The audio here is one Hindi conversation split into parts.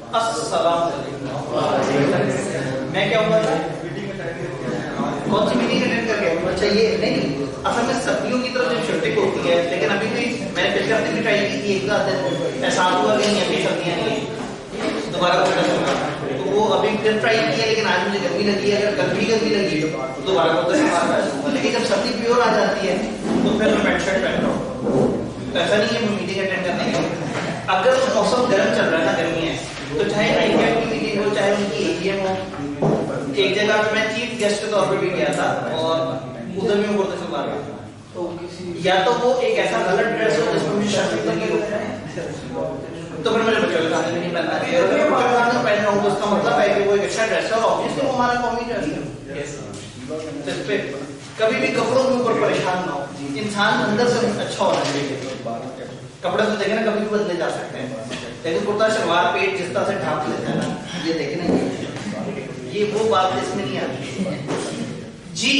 अस्सलाम वालेकुम। मैं क्या हुआ था? कौन सी मीटिंग अटेंड करके? अच्छा ये नहीं, असल में सर्दियों की तरफ जब शिफ्टिंग होती है, लेकिन अभी भी मैंने पिछले हफ्ते भी ट्राई की थी, एक आध दिन एहसास हुआ कि नहीं अभी सर्दियाँ नहीं है, दोबारा तो वो अभी फिर ट्राई किया, लेकिन आज मुझे गर्मी लगी है। अगर कल भी गर्मी लगी तो दोबारा को लेकिन जब सर्दी प्योर आ जाती है तो फिर मैं पैंट शर्ट पहनता हूँ। तो ऐसा नहीं है मैं मीटिंग अटेंड करने के लिए, अगर मौसम गर्म चल रहा है ना, गर्मी है, तो चाहे आईपैड की मीटिंग हो, चाहे उनकी एजीएम हो, एक जगह पे मैं चीफ गेस्ट के तौर पे भी गया था और उधर भी मैं कुर्ता सलवार में था। तो या तो वो एक ऐसा कलर ड्रेस हो जिसमें मुझे शर्ट लगी हो, तो फिर मुझे बच्चों के सामने नहीं पहनना चाहिए। अगर मैं बच्चों के सामने पहन रहा हूँ तो उसका मतलब है कि वो एक अच्छा ड्रेस है और ऑब्वियसली वो हमारा कॉमी ड्रेस है। कभी भी कपड़ों के ऊपर परेशान ना हो, इंसान अंदर से अच्छा होना चाहिए। कपड़े तो देखे ना कभी भी बदले जा सकते हैं, लेकिन कुर्ता शलवार पेट जिस तरह से ढांप लेता है ना, ये देखे ना, ये वो बात इसमें नहीं आती जी।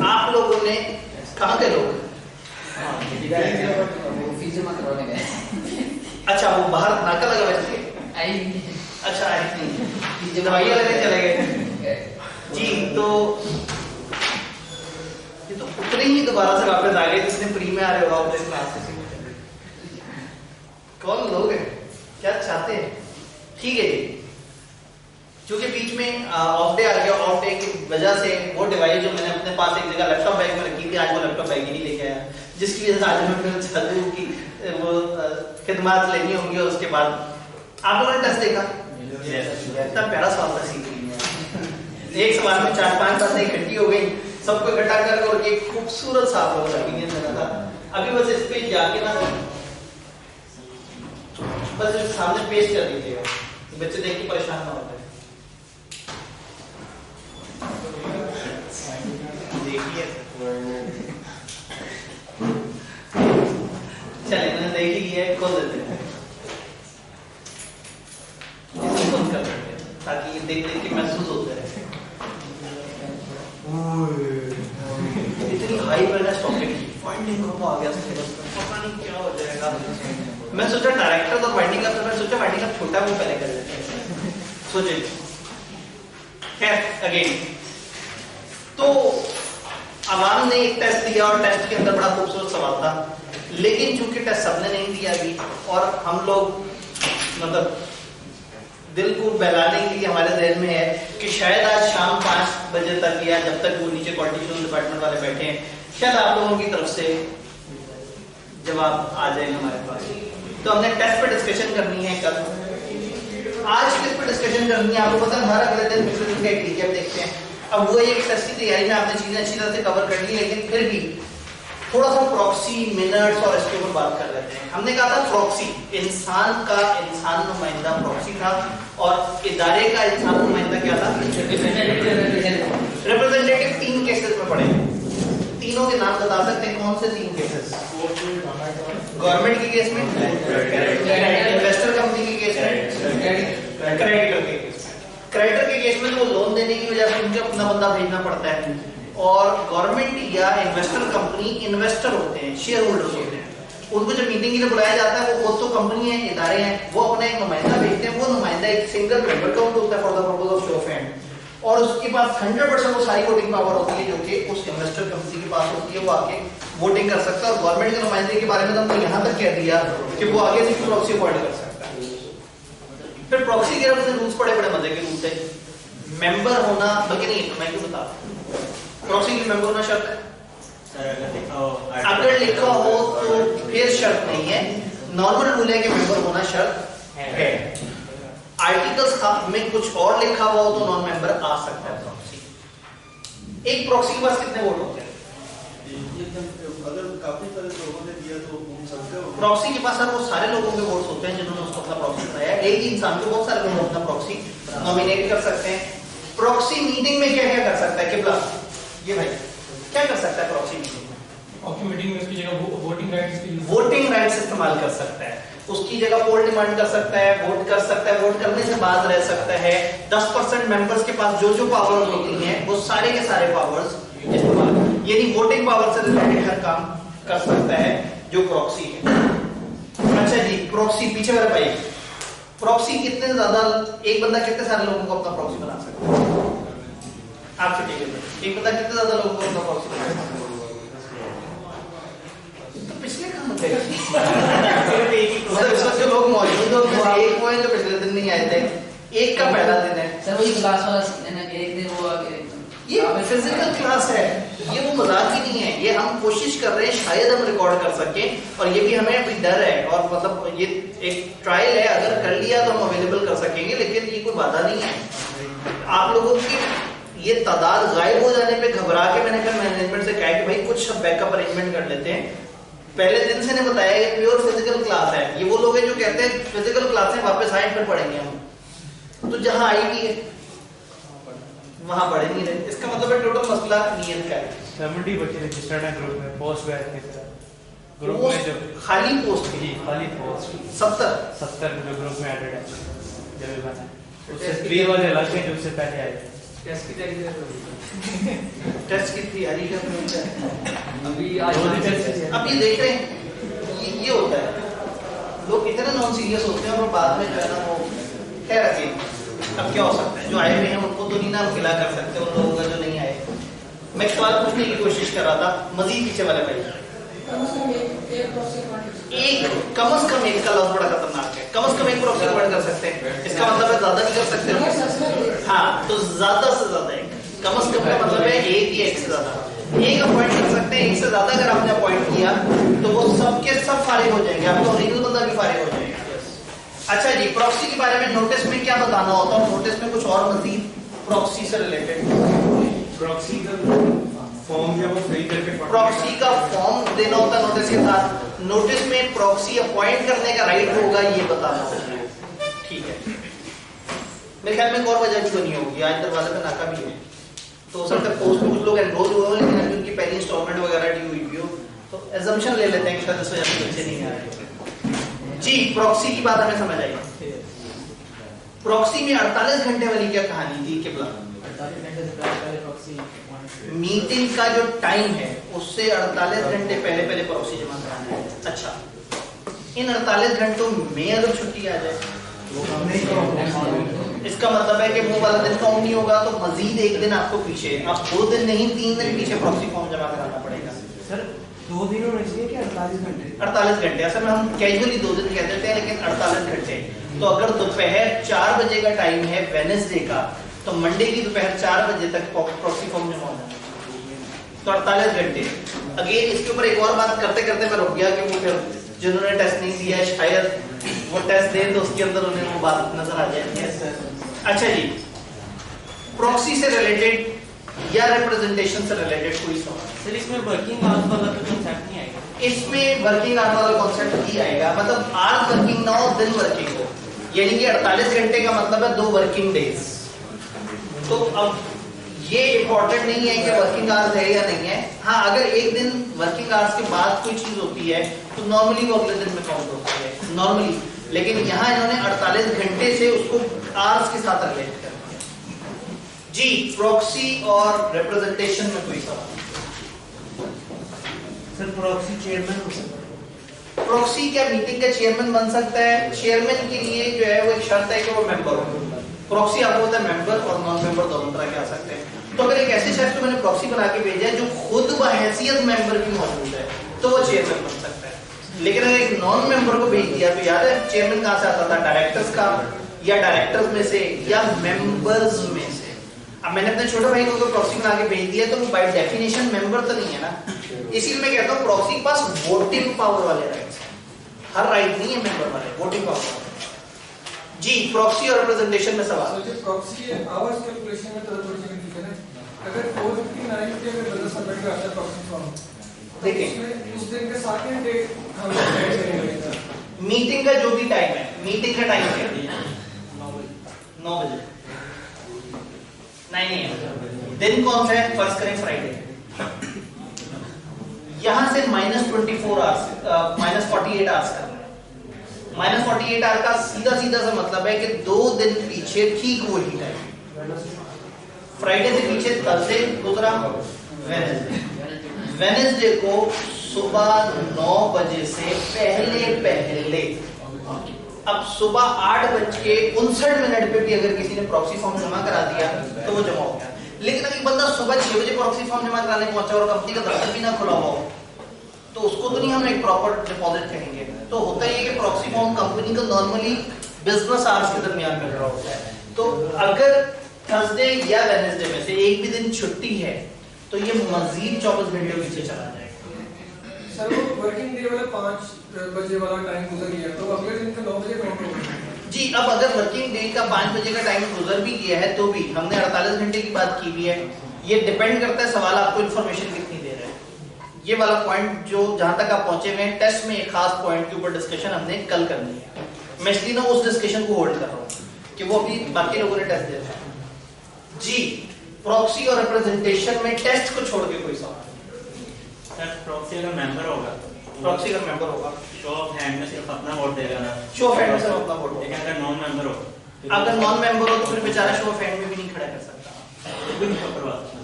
आप लोगों ने कहाँ के लोग? अच्छा वो बाहर नाका लगा वैसे? अच्छा आई नहीं, दवाइयाँ लेने चले गए जी। तो ये तो उतने ही दोबारा से वापस आ गए जिसने प्री में आ रहे होगा अपने क्लास से। कौन लोग हैं, क्या चाहते हैं? ठीक है जी, क्योंकि बीच में ऑफ डे आ गया, ऑफ डे की वजह से वो डिवाइस जो मैंने अपने पास एक जगह लैपटॉप बैग में रखी थी, आज वो लैपटॉप बैग ही नहीं लेके आया, जिसकी वजह से आज मैं फिर चालू की वो खिदमत लेनी होंगी। और उसके बाद आप लोगों ने टेस्ट देखा, इतना प्यारा सवाल था, सीख एक सवाल में 4-5 बातें इकट्ठी हो गई, सबको इकट्ठा कर और एक खूबसूरत सा आप लोगों का ओपिनियन देना था। अभी बस इस पे जाके ना बस सामने पेश कर दीजिएगा, बच्चे देख के परेशान ना होते। देखिए चले मैंने देख ही लिया है, खोल देते हैं, इसको बंद कर देते हैं ताकि ये देख देख के महसूस होते रहे। इतनी हाई ब्राइटनेस टॉपिक फाइंडिंग कब आ गया सिलेबस में, पता नहीं क्या हो जाएगा। मैं सोचा डायरेक्टर और वाइंडिंग अप, तो मैं सोचा वाइंडिंग अप छोटा वो पहले कर लेते हैं, सोचे। खैर अगेन तो अवाम ने एक टेस्ट दिया और टेस्ट के अंदर बड़ा खूबसूरत सवाल था, लेकिन चूंकि टेस्ट सबने नहीं दिया अभी और हम लोग मतलब दिल को बहलाने के लिए हमारे जहन में है कि शायद आज शाम 5 बजे तक या जब तक वो नीचे क्वालिटी डिपार्टमेंट वाले बैठे हैं, शायद आप लोगों की तरफ से जवाब आ जाएगा हमारे पास। तो हमने टेस्ट पे डिस्कशन करनी है कल। आज किस पे डिस्कशन करनी है आपको पता है, हर अगले दिन पिछले दिन का एक रिकैप देखते हैं। अब वो एक टेस्ट की तैयारी में आपने चीजें अच्छी तरह से कवर कर ली, लेकिन फिर भी थोड़ा सा प्रॉक्सी मिनट्स और इसके ऊपर बात कर लेते हैं। हमने कहा था प्रॉक्सी इंसान का इंसान नुमाइंदा प्रॉक्सी था, और इदारे का इंसान नुमाइंदा क्या था? रिप्रेजेंटेटिव। 3 केसेस में पड़े, तीनों के नाम बता सकते हैं? कौन से 3 केसेस? गवर्नमेंट के केस में, इन्वेस्टर कंपनी के केस में, क्रेडिटर के केस में। क्रेडिटर के केस में तो लोन देने की वजह से उनको अपना बंदा भेजना पड़ता है, और गवर्नमेंट या इन्वेस्टर कंपनी इन्वेस्टर होते हैं, शेयर होल्डर्स होते हैं। उनको जब मीटिंग के लिए बुलाया जाता है, वो तो कंपनी है, इदारे हैं, वो अपना एक नुमाइंदा भेजते हैं। वो नुमाइंदा एक सिंगल मेंबर काउंट होता है for the purpose of show off hand, और उसके पास 100% वो सारी वोटिंग पावर होती है जो कि उस इन्वेस्टर कंपनी के पास होती है। वो आके वोटिंग कर सकता है, और गवर्नमेंट के नुमाइंदे के बारे में तो हमने यहाँ तक कह दिया कि वो आगे से प्रॉक्सी अपॉइंट कर सकता है। फिर प्रॉक्सी के रूल्स बड़े मजे के रूल्स है। मेंबर होना, बल्कि नहीं मैं क्यों बता, प्रॉक्सी के मेंबर होना शर्त है? अगर लिखा हो तो फिर शर्त नहीं है, नॉर्मल रूल है कि मेंबर होना शर्त है। आर्टिकल्स में कुछ और लिखा हुआ हो तो नॉन मेंबर आ सकता है प्रॉक्सी। एक प्रॉक्सी के पास कितने वोट होते हैं? अगर काफी सारे लोगों ने दिया तो प्रॉक्सी के पास सर वो सारे लोगों के वोट्स होते हैं जिन्होंने उसको अपना प्रॉक्सी बनाया। एक ही इंसान को बहुत सारे लोग अपना प्रॉक्सी नॉमिनेट कर सकते हैं। प्रॉक्सी मीटिंग में क्या क्या कर सकता है? किबला ये भाई क्या कर सकता है प्रॉक्सी मीटिंग में? प्रॉक्सी मीटिंग में उसकी जगह वोटिंग राइट्स इस्तेमाल कर सकता है, उसकी जगह पोल डिमांड कर सकता है, वोट कर सकता है, वोट करने से बाज रह सकता है। 10% मेंबर्स के पास जो जो पावर्स होती हैं वो सारे के सारे पावर्स इस्तेमाल, यानी वोटिंग पावर से रिलेटेड हर काम कर सकता है जो प्रॉक्सी है। अच्छा जी, प्रॉक्सी पीछे वाले भाई प्रॉक्सी कितने ज्यादा, एक बंदा कितने सारे लोगों को अपना प्रॉक्सी बना सकता है? आप छुट्टी के एक बंदा कितने ज्यादा लोगों को अपना प्रॉक्सी बना सकता है? तो पिछले काम थे मतलब इस वक्त जो लोग मौजूद हो, एक वो है जो पिछले दिन नहीं आए थे, एक का पहला दिन है सर वही क्लास वाला सीन है कि एक दिन वो आके ये फिजिकल क्लास है, ये वो मजाक ही नहीं है, ये हम कोशिश कर रहे हैं शायद हम रिकॉर्ड कर सके, और ये भी हमें अभी डर है, और मतलब ये एक ट्रायल है, अगर कर लिया तो हम अवेलेबल कर सकेंगे, लेकिन ये कोई बाधा नहीं है। आप लोगों की ये तादाद गायब हो जाने पे घबरा के मैंने फिर मैनेजमेंट से कहा कि भाई कुछ बैकअप अरेंजमेंट कर लेते हैं। पहले दिन से ने बताया ये प्योर फिजिकल क्लास है, ये वो लोग हैं जो कहते हैं फिजिकल क्लासें वापस आए फिर पढ़ेंगे हम, तो जहां आई भी है वहां पढ़े नहीं रहे, इसका मतलब है टोटल मसला नियत का है। 70 बच्चे रजिस्टर्ड हैं ग्रुप में, पोस्ट बैच के साथ ग्रुप में जो खाली पोस्ट जी खाली पोस्ट 70 जो ग्रुप में एडेड है जब भी बना है उससे 3 वाले अलग हैं जो उससे पहले आए थे। टेस्ट की तैयारी टेस्ट की तैयारी का होता है अभी अब ये देख रहे हैं ये होता है, लोग इतना नॉन सीरियस होते हैं और बाद में जो है ना वो खैर रखिए, अब क्या हो सकता है, जो आए हुए हैं उनको तो नहीं ना खिला कर सकते, उन लोगों का जो नहीं आए। मैं सवाल पूछने की कोशिश कर रहा था, मजीद पीछे वाले भाई एक कम से कम एक का लफ्ज बड़ा खतरनाक है, कम से कम एक प्रॉक्सी पॉइंट कर सकते हैं, इसका मतलब है ज्यादा नहीं कर सकते। हाँ तो ज्यादा से ज्यादा एक, कम से कम का मतलब है एक या एक से ज्यादा, एक अपॉइंट कर सकते हैं, एक से ज्यादा अगर आपने अपॉइंट किया तो वो सबके सब फारिग हो जाएंगे, आपका ओरिजिनल बंदा भी फारिग हो जाएगा। अच्छा जी, प्रॉक्सी के बारे में नोटिस में क्या बताना होता है, नोटिस में कुछ और मजीद प्रॉक्सी से रिलेटेड, प्रॉक्सी का फॉर्म जब वो फिल करके प्रॉक्सी का फॉर्म देना होता है नोटिस के साथ, नोटिस में प्रॉक्सी अपॉइंट करने का राइट होगा ये बताना होता है, ठीक है। मेरे ख्याल में एक और वजह भी तो नहीं होगी, आज दरवाजे पे नाका भी है, तो हो सकता है पोस्ट में कुछ लोग एनरोल हुए हो लेकिन अभी उनकी पहली इंस्टॉलमेंट वगैरह ड्यू हुई हो, तो एजम्पशन ले लेते हैं कि शायद इस वजह से बच्चे नहीं आ रहे जी। प्रॉक्सी की बात हमें समझ आई, प्रॉक्सी में 48 घंटे वाली क्या कहानी थी किबला? 48 घंटे से पहले प्रॉक्सी मीटिंग का जो टाइम है उससे 48 घंटे पहले प्रॉक्सी जमा कराना है। अच्छा, इन 48 घंटों में अगर छुट्टी आ जाए इसका मतलब है कि वो वाला दिन काउंट नहीं होगा, तो मजीद एक दिन आपको पीछे, आप 2 दिन नहीं 3 दिन पीछे प्रॉक्सी फॉर्म जमा कराना पड़ेगा। सर 2 दिन होने चाहिए कि 48 घंटे? 48 घंटे, असल में हम कैजुअली 2 दिन कह देते हैं लेकिन 48 घंटे। तो अगर दोपहर 4 बजे का टाइम है वेडनेसडे का, तो मंडे की दोपहर 4 बजे तक प्रॉक्सी फॉर्म जमा होना है, तो 48 घंटे। अगेन इसके ऊपर एक और बात करते करते मैं रुक गया कि वो फिर जिन्होंने टेस्ट नहीं दिया शायद वो टेस्ट दें तो उसके अंदर उन्हें वो बात नजर आ जाए। अच्छा जी, प्रॉक्सी से रिलेटेड या रिप्रेजेंटेशन से रिलेटेड कोई सवाल? सर इसमें वर्किंग आवर्स वाला तो कांसेप्ट नहीं आएगा? इसमें वर्किंग आवर वाला कॉन्सेप्ट ही आएगा, मतलब आज वर्किंग ना हो दिन वर्किंग हो, यानी कि 48 घंटे का मतलब है 2 वर्किंग डेज। तो अब ये इंपॉर्टेंट नहीं है कि वर्किंग आवर्स है या नहीं है, हाँ अगर एक दिन वर्किंग आवर्स के बाद कोई चीज होती है तो नॉर्मली वो अगले दिन में काउंट होती है नॉर्मली, लेकिन यहाँ इन्होंने 48 घंटे से उसको आवर्स के साथ रिलेट कर दिया जी। प्रॉक्सी और रिप्रेजेंटेशन में कोई सवाल? सर प्रॉक्सी चेयरमैन हो सकता है? प्रॉक्सी क्या मीटिंग का चेयरमैन बन सकता है? चेयरमैन के लिए जो है वो एक शर्त है कि वो मेंबर हो। प्रॉक्सी आपको होता है मेंबर और नॉन मेंबर दोनों तरह के आ सकते हैं। तो अगर एक ऐसे शख्स को मैंने प्रॉक्सी बना के भेजा है जो खुद बहैसियत मेंबर भी मौजूद है तो वो चेयरमैन बन सकता है। लेकिन अगर एक नॉन मेंबर को भेज दिया तो याद है चेयरमैन कहां से आता था? डायरेक्टर्स का, या डायरेक्टर्स में से, या मेंबर्स में से। अब मैंने अपने छोटे भाई को प्रॉक्सी बना के भेज दिया तो वो बाय डेफिनेशन मेंबर तो नहीं है ना, इसीलिए मैं कहता हूँ प्रॉक्सी के पास वोटिंग पावर वाले राइट्स हैं, हर राइट नहीं है मेंबर वाले, वोटिंग पावर जी। प्रॉक्सी और रिप्रेजेंटेशन में सवाल? तो प्रॉक्सी आवर्स कैलकुलेशन में थोड़ा सा कंफ्यूजन है। अगर 459 के में बदल सबमिट करता है प्रॉक्सी फॉर्म, देखिए उस दिन के साथ ही डेट हम ऐड करेंगे। मीटिंग का जो भी टाइम है, मीटिंग का टाइम क्या है? 9 बजे। नहीं है, दिन कौन सा है? फर्स्ट करें फ्राइडे। यहां से -24 आवर्स, -48 आवर्स करना है। -48 आवर का सीधा सीधा सा मतलब है कि 2 दिन पीछे ठीक वही टाइम। फ्राइडे से पीछे थर्सडे गुजरा, वेडनेसडे को सुबह 9 बजे से पहले अब सुबह 8:59 पे भी अगर किसी ने प्रॉक्सी फॉर्म जमा करा दिया तो वो जमा हो गया। लेकिन अगर बंदा सुबह 6 बजे प्रॉक्सी फॉर्म जमा कराने पहुंचा और कंपनी का दफ्तर भी ना खुला हुआ हो तो उसको तो नहीं हम एक प्रॉपर डिपॉजिट कहेंगे। तो होता ही है कि प्रॉक्सी फॉर्म कंपनी को नॉर्मली बिजनेस आवर्स के दरमियान मिल रहा होता है। तो अगर थर्सडे या वेडनेसडे में से एक भी दिन छुट्टी है तो ये मजीद 24 घंटे पीछे चला जाएगा। सर वो वर्किंग डे वाला 5 बजे वाला टाइम गुजर गया तो अगले दिन का 9 बजे काउंट होगा जी। अब अगर वर्किंग डे का 5 बजे का टाइम गुजर भी गया है तो भी हमने 48 घंटे की बात की भी है। ये डिपेंड करता है सवाल आपको इंफॉर्मेशन कितनी दे रहा है। ये वाला पॉइंट जो जहां तक आप पहुंचे हुए हैं टेस्ट में एक खास पॉइंट के ऊपर डिस्कशन हमने कल करनी है। मैं इसलिए ना उस डिस्कशन को होल्ड कर रहा हूं कि वो अभी बाकी लोगों ने टेस्ट दिया है जी। प्रॉक्सी और रिप्रेजेंटेशन में टेस्ट को छोड़ के कोई सवाल? सर प्रॉक्सी अगर मेंबर होगा, प्रॉक्सी का मेंबर होगा, शो ऑफ हैंड में सिर्फ अपना वोट देगा ना, शो ऑफ हैंड में सिर्फ अपना वोट लेकिन देगा। अगर नॉन मेंबर हो, अगर नॉन मेंबर हो तो फिर बेचारा शो ऑफ हैंड में भी नहीं खड़ा कर सकता। भी नहीं करवा सकता।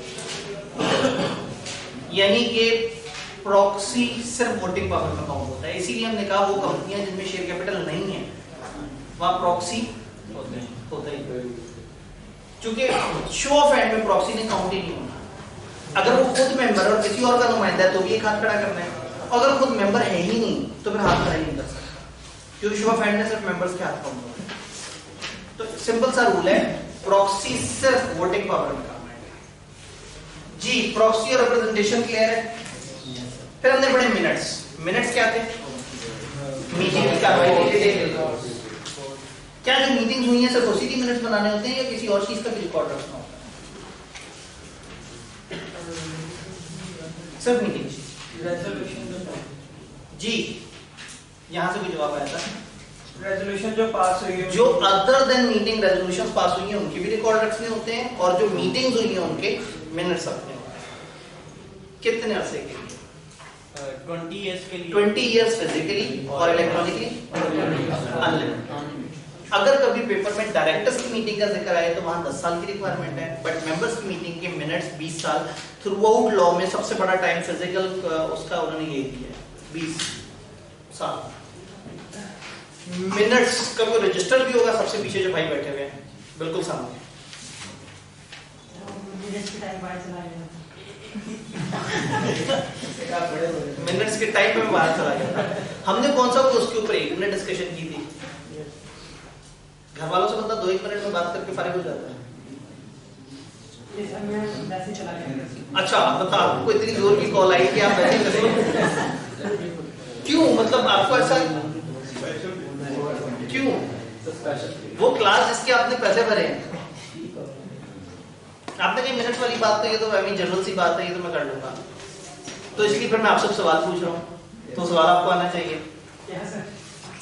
यानी कि प्रॉक्सी सिर्फ वोटिंग पावर में काउंट होता है। इसीलिए हमने कहा वो कंपनियां जिनमें शेयर कैपिटल नहीं है वहां प्रॉक्सी होता ही, क्योंकि शो ऑफ हैंड में प्रॉक्सी ने काउंट ही नहीं होना। अगर वो खुद मेंबर और किसी और का नुमाइंदा है तो भी एक हाथ खड़ा करना है, अगर खुद मेंबर है ही नहीं तो फिर हाथ खड़ा ही नहीं कर सकता, क्योंकि शो ऑफ हैंड में सिर्फ मेंबर्स के हाथ काउंट होते हैं। तो सिंपल सा रूल है, प्रॉक्सी सिर्फ वोटिंग पावर में काम आएगा जी। प्रॉक्सी और रिप्रेजेंटेशन क्लियर है। फिर हमने पढ़े मिनट्स। मिनट्स क्या थे? मीटिंग की कार्रवाई के लिए क्या जो मीटिंग्स हुई हैं सिर्फ उसी की मिनट्स बनाने होते हैं या किसी और चीज का भी रिकॉर्ड रखना होता है? सिर्फ मीटिंग्स जी। यहां से कोई जवाब आया था? रेजोल्यूशन जो पास हुई है जो other than meeting resolution pass हुई है उनके भी रिकॉर्ड रखने होते हैं और जो मीटिंग्स हुई है उनके मिनट्स रखने होते हैं। कितने अरसे के लिए? 20 इयर्स के लिए, 20 इयर्स फिजिकली और इलेक्ट्रॉनिकली अनलिमिटेड। अगर कभी पेपर में डायरेक्टर्स की मीटिंग का जिक्र आए तो वहां 10 साल की रिक्वायरमेंट है, बट मेंबर्स की मीटिंग के मिनट्स 20 साल। थ्रू आउट लॉ में सबसे बड़ा टाइम फिजिकल उसका उन्होंने यही दिया है 20 साल। मिनट्स का कोई रजिस्टर भी होगा, सबसे पीछे जो भाई बैठे हुए हैं बिल्कुल सामने, मिनट्स के टाइम में बाहर चला गया। हमने कौन सा उसके ऊपर एक मिनट डिस्कशन की थी। घर वालों से बंदा 2-1 मिनट में बात करके फारिग हो जाता है। अच्छा बता, आपको इतनी जोर की कॉल आई कि आप वैसे करें? क्यों? मतलब आपको ऐसा क्यों? वो क्लास जिसके आपने पैसे भरे हैं, आपने कही मिनट वाली बात तो ये तो जनरल सी बात है, ये तो मैं कर लूंगा, तो इसलिए फिर मैं आपसे सवाल पूछ रहा हूँ। तो सवाल आपको आना चाहिए।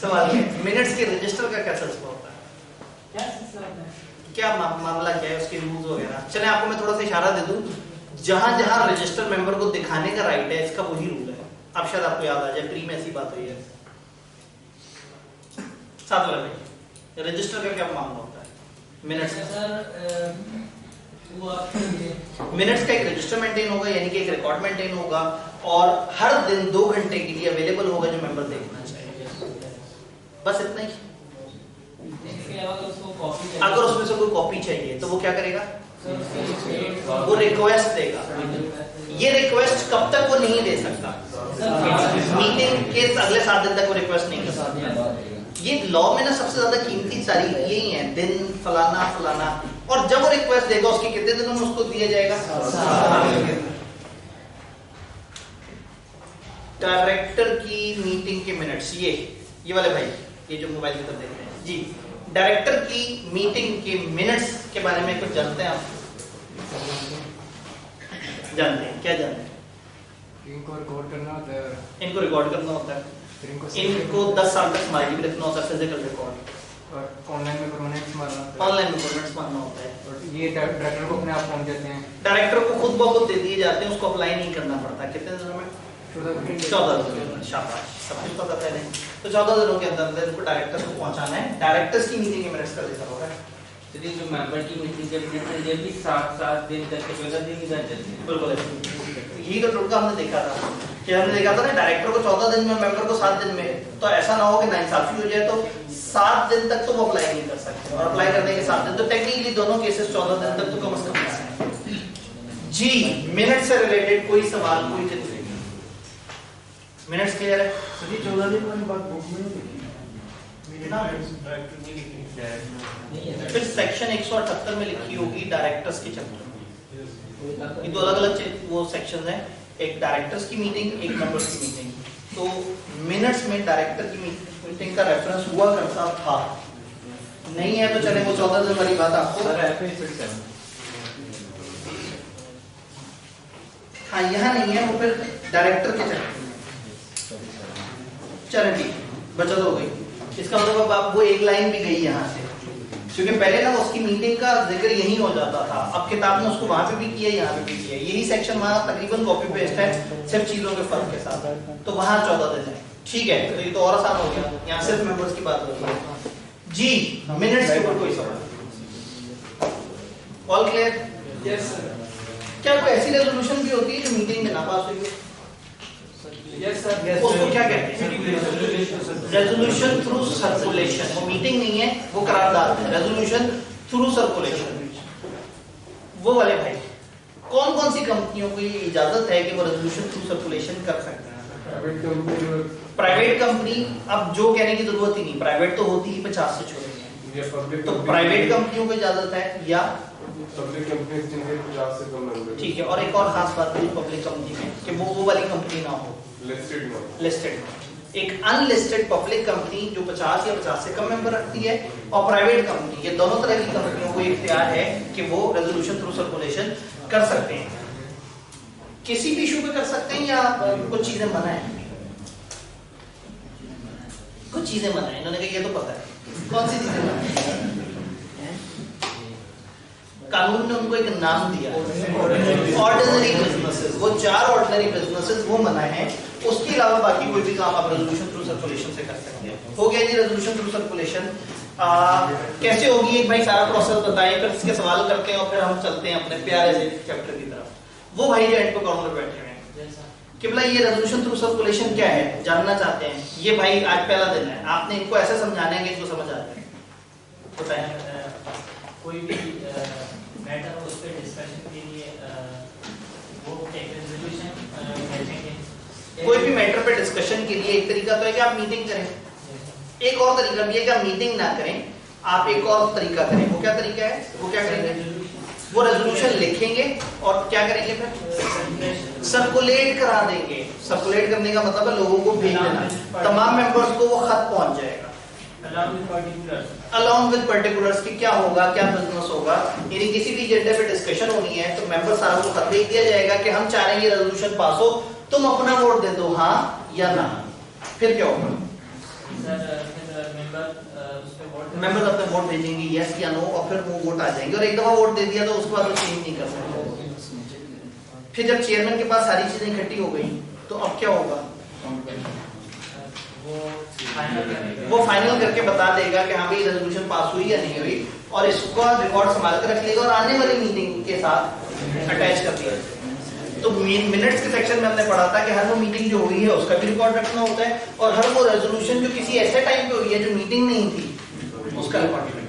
सवाल मिनट्स के रजिस्टर का क्या सिलसिला होता है? क्या मामला क्या है, उसके रूल्स वगैरह? चले आपको मैं थोड़ा सा इशारा दे दूं, जहां जहां रजिस्टर मेंबर को दिखाने का राइट है इसका वही रूल है। अब शायद आपको याद आ जाए, प्री में ऐसी बात हुई है। साथ वाले रजिस्टर का क्या मामला होता है? मिनट्स मिनट्स का एक रजिस्टर मेंटेन होगा, यानी कि एक रिकॉर्ड मेंटेन होगा और हर दिन 2 घंटे के लिए अवेलेबल होगा जो मेंबर देखना चाहिए। बस इतना ही। अगर उसमें से कोई कॉपी चाहिए तो वो क्या करेगा? वो रिक्वेस्ट देगा। ये रिक्वेस्ट कब तक वो नहीं दे सकता? मीटिंग के अगले 7 दिन तक वो रिक्वेस्ट नहीं कर सकता। ये लॉ में ना सबसे ज्यादा कीमती तारीख यही है, दिन फलाना फलाना, और जब वो रिक्वेस्ट देगा उसके कितने दिनों में उसको दिया जाएगा? डायरेक्टर की मीटिंग के मिनट्स, ये वाले भाई, ये जो मोबाइल की तरफ देख रहे हैं जी, डायरेक्टर की मीटिंग के मिनट्स के बारे में कुछ जानते हैं आप? जानते हैं? क्या जानते हैं? इनको रिकॉर्ड करना होता है, इनको रिकॉर्ड करना होता है, इनको 10 साल तक स्माइली भी रखना होता है, फिजिकल रिकॉर्ड, और ऑनलाइन में परमानेंट मारना होता ऑनलाइन में परमानेंट मारना होता है। और ये डायरेक्टर को अपने आप फॉर्म देते हैं, डायरेक्टर को खुद ब खुद दे दिए जाते हैं, उसको अप्लाई नहीं करना पड़ता। कितने दिनों में? 14 दिनों में। शाबाश, सब कुछ पता पहले। तो 14 दिनों के अंदर इनको डायरेक्टर्स को पहुंचाना है। डायरेक्टर्स की मीटिंग के मिनट्स का जिक्र हो रहा है। तो ये जो मेंबर की मीटिंग के मिनट ये भी 7 दिन तक के 14 दिन इधर चलते हैं। बिल्कुल यही तो टोटका हमने देखा था कि हमने देखा था ना, डायरेक्टर को 14 दिन में, मेंबर को 7 दिन में। तो ऐसा ना हो कि नाइंसाफी हो जाए, तो 7 दिन तक तो वो अप्लाई नहीं कर सकते, और अप्लाई करने के 7 दिन तो टेक्निकली दोनों केसेस 14 दिन तक तो कम से कम है। जी, मिनट से रिलेटेड कोई सवाल, कोई चिंता नहीं। मिनट्स क्लियर है? सर ये 14 दिन वाली बात बुक में नहीं फिर सेक्शन 178 में लिखी होगी डायरेक्टर्स के चैप्टर में। ये दो अलग अलग वो सेक्शंस हैं, एक डायरेक्टर्स की मीटिंग, एक मेंबर्स की मीटिंग। तो मिनट्स में डायरेक्टर की मीटिंग का रेफरेंस हुआ करता था, नहीं है तो चले वो 14 दिन वाली बात आपको। हाँ यहाँ नहीं है, वो फिर डायरेक्टर के चैप्टर में। चलो ठीक, बचत हो गई। इसका मतलब अब वो एक लाइन भी गई यहाँ से, क्योंकि पहले ना उसकी मीटिंग का जिक्र यही हो जाता था, अब किताब ने उसको वहां पे भी किया, यहाँ पे भी किया। यही सेक्शन वहां तकरीबन कॉपी पेस्ट है, सिर्फ चीजों के फर्क के साथ। तो वहां 14 दिन है, ठीक है, तो ये तो और आसान हो गया। यहाँ सिर्फ मेंबर्स की बात हो रही है। जी, मिनट्स के ऊपर कोई सवाल? All clear? Yes sir. क्या कोई ऐसी रेजोल्यूशन भी होती है जो मीटिंग में ना पास हुई हो? Yes sir. उसको क्या कहते हैं? Resolution through circulation. वो मीटिंग नहीं है, वो करारदाद है। रेजोल्यूशन थ्रू सर्कुलेशन, वो वाले भाई कौन कौन सी कंपनियों को ये इजाजत है कि वो रेजोल्यूशन थ्रू सर्कुलेशन कर सकते हैं? प्राइवेट कंपनी, अब जो कहने की जरूरत ही नहीं, प्राइवेट तो होती ही 50 से छोड़ेंगे, तो प्राइवेट कंपनियों को इजाजत है, या पब्लिक कंपनी जिनके 50 से कम मेंबर। ठीक है। और एक और खास बात है पब्लिक कंपनी में कि वो वाली कंपनी ना हो, लिस्टेड। एक अनलिस्टेड पब्लिक कंपनी जो 50 या 50 से कम मेंबर रखती है, और प्राइवेट कंपनी, ये दोनों तरह की कंपनियों को इख्तियार है कि वो रेजोल्यूशन थ्रू सर्कुलेशन कर सकते हैं। किसी भी इशू पे कर सकते हैं, या कुछ चीजें मना है? कुछ चीजें मना है, इन्होंने कहा ये तो पता है। कौन सी चीजें मना है? कानून ने उनको एक नाम दिया, ऑर्डिनरी बिजनेसेस। वो 4 ऑर्डिनरी बिजनेसेस वो मना है, उसके अलावा बाकी कोई भी काम आप रेजोल्यूशन थ्रू सर्कुलेशन से कर सकते हैं। हो गया जी रेजोल्यूशन थ्रू सर्कुलेशन। कैसे होगी एक भाई सारा प्रोसेस बताएं, फिर इसके सवाल करते हैं और फिर हम चलते हैं अपने प्यारे से चैप्टर की तरफ। वो भाई जो एंड पे कॉर्नर बैठे हुए हैं कि भला ये रेजोल्यूशन थ्रू सर्कुलेशन क्या है, जानना चाहते हैं। ये भाई आज पहला दिन है, आपने इनको ऐसे समझाना है कि इनको समझ आ जाए। बताएं। कोई भी मैटर हो उस पर डिस्कशन के लिए वो एक रेजोल्यूशन भेजेंगे। कोई भी मैटर पे डिस्कशन के लिए एक तरीका तो है कि आप मीटिंग करें, एक और तरीका भी है कि आप मीटिंग ना करें, आप एक और तरीका करें। वो क्या तरीका है? वो क्या करेंगे? वो रेजोल्यूशन लिखेंगे और क्या करेंगे? फिर सर्कुलेट करा देंगे। सर्कुलेट करने का मतलब है लोगों को भेज देना, तमाम मेंबर्स को वो खत पहुंच जाएगा अलॉन्ग विद पर्टिकुलर्स कि क्या होगा, क्या बिजनेस होगा। यानी किसी भी एजेंडे पे डिस्कशन होनी है तो मेंबर सारा को खत भेज दिया जाएगा कि हम चाह रहे हैं ये रेजोल्यूशन पास हो, तुम अपना वोट दे दो, हाँ या ना। फिर क्या होगा? मेंबर अपने वोट भेजेंगे, यस या नो, और फिर वो वोट आ जाएंगे। और एक दफा वोट दे दिया तो उसके बाद वो चेंज नहीं कर सकते। फिर जब चेयरमैन के पास सारी चीजें इकट्ठी हो गई तो अब क्या होगा? वो फाइनल करके बता देगा कि हाँ भाई रेजोल्यूशन पास हुई या नहीं हुई, और इसका रिकॉर्ड संभाल कर रख लेगा और आने वाली मीटिंग के साथ अटैच कर दिया। तो मिनट्स के सेक्शन में हमने पढ़ा था कि हर वो मीटिंग जो हुई है उसका भी रिकॉर्ड रखना होता है, और हर वो रेजोल्यूशन जो किसी ऐसे टाइम पे हुई है जो मीटिंग नहीं थी उसका रिकॉर्ड रखना है।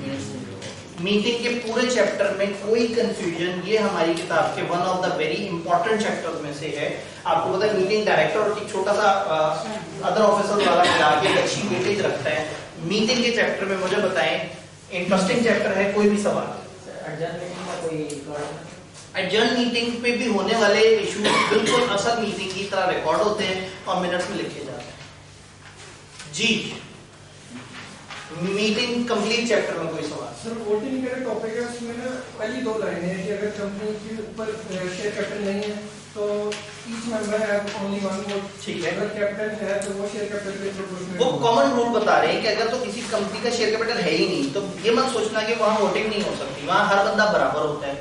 मीटिंग के पूरे चैप्टर में कोई कंफ्यूजन, ये हमारी किताब के one of the very important chapters में से है। आपको पता है मीटिंग डायरेक्टर और एक छोटा सा अदर ऑफिसर वाला मिला के एक अच्छी वेटेज रखता है। मीटिंग के चैप्टर में मुझे बताएं, इंटरेस्टिंग चैप्टर है, कोई भी सवाल? एडजर्न मीटिंग पे भी होने वाले इशू बिल्कुल असल मीटिंग की तरह रिकॉर्ड होते हैं और मिनट्स में लिखे जाते हैं। जी, मीटिंग कंप्लीट चैप्टर में कोई सवाल? सर वोटिंग का टॉपिक है, उसमें ना पहली 2 लाइनें हैं कि अगर कंपनी के ऊपर शेयर कैपिटल नहीं है तो ईच मेंबर है ओनली 1 वोट। ठीक है। अगर कैपिटल है तो वो शेयर कैपिटल के प्रोपोर्शनल। वो कॉमन रूल बता रहे हैं कि अगर तो किसी कंपनी का शेयर कैपिटल है ही नहीं तो ये मत सोचना कि वहां वोटिंग नहीं हो सकती, वहां हर बंदा बराबर होता है।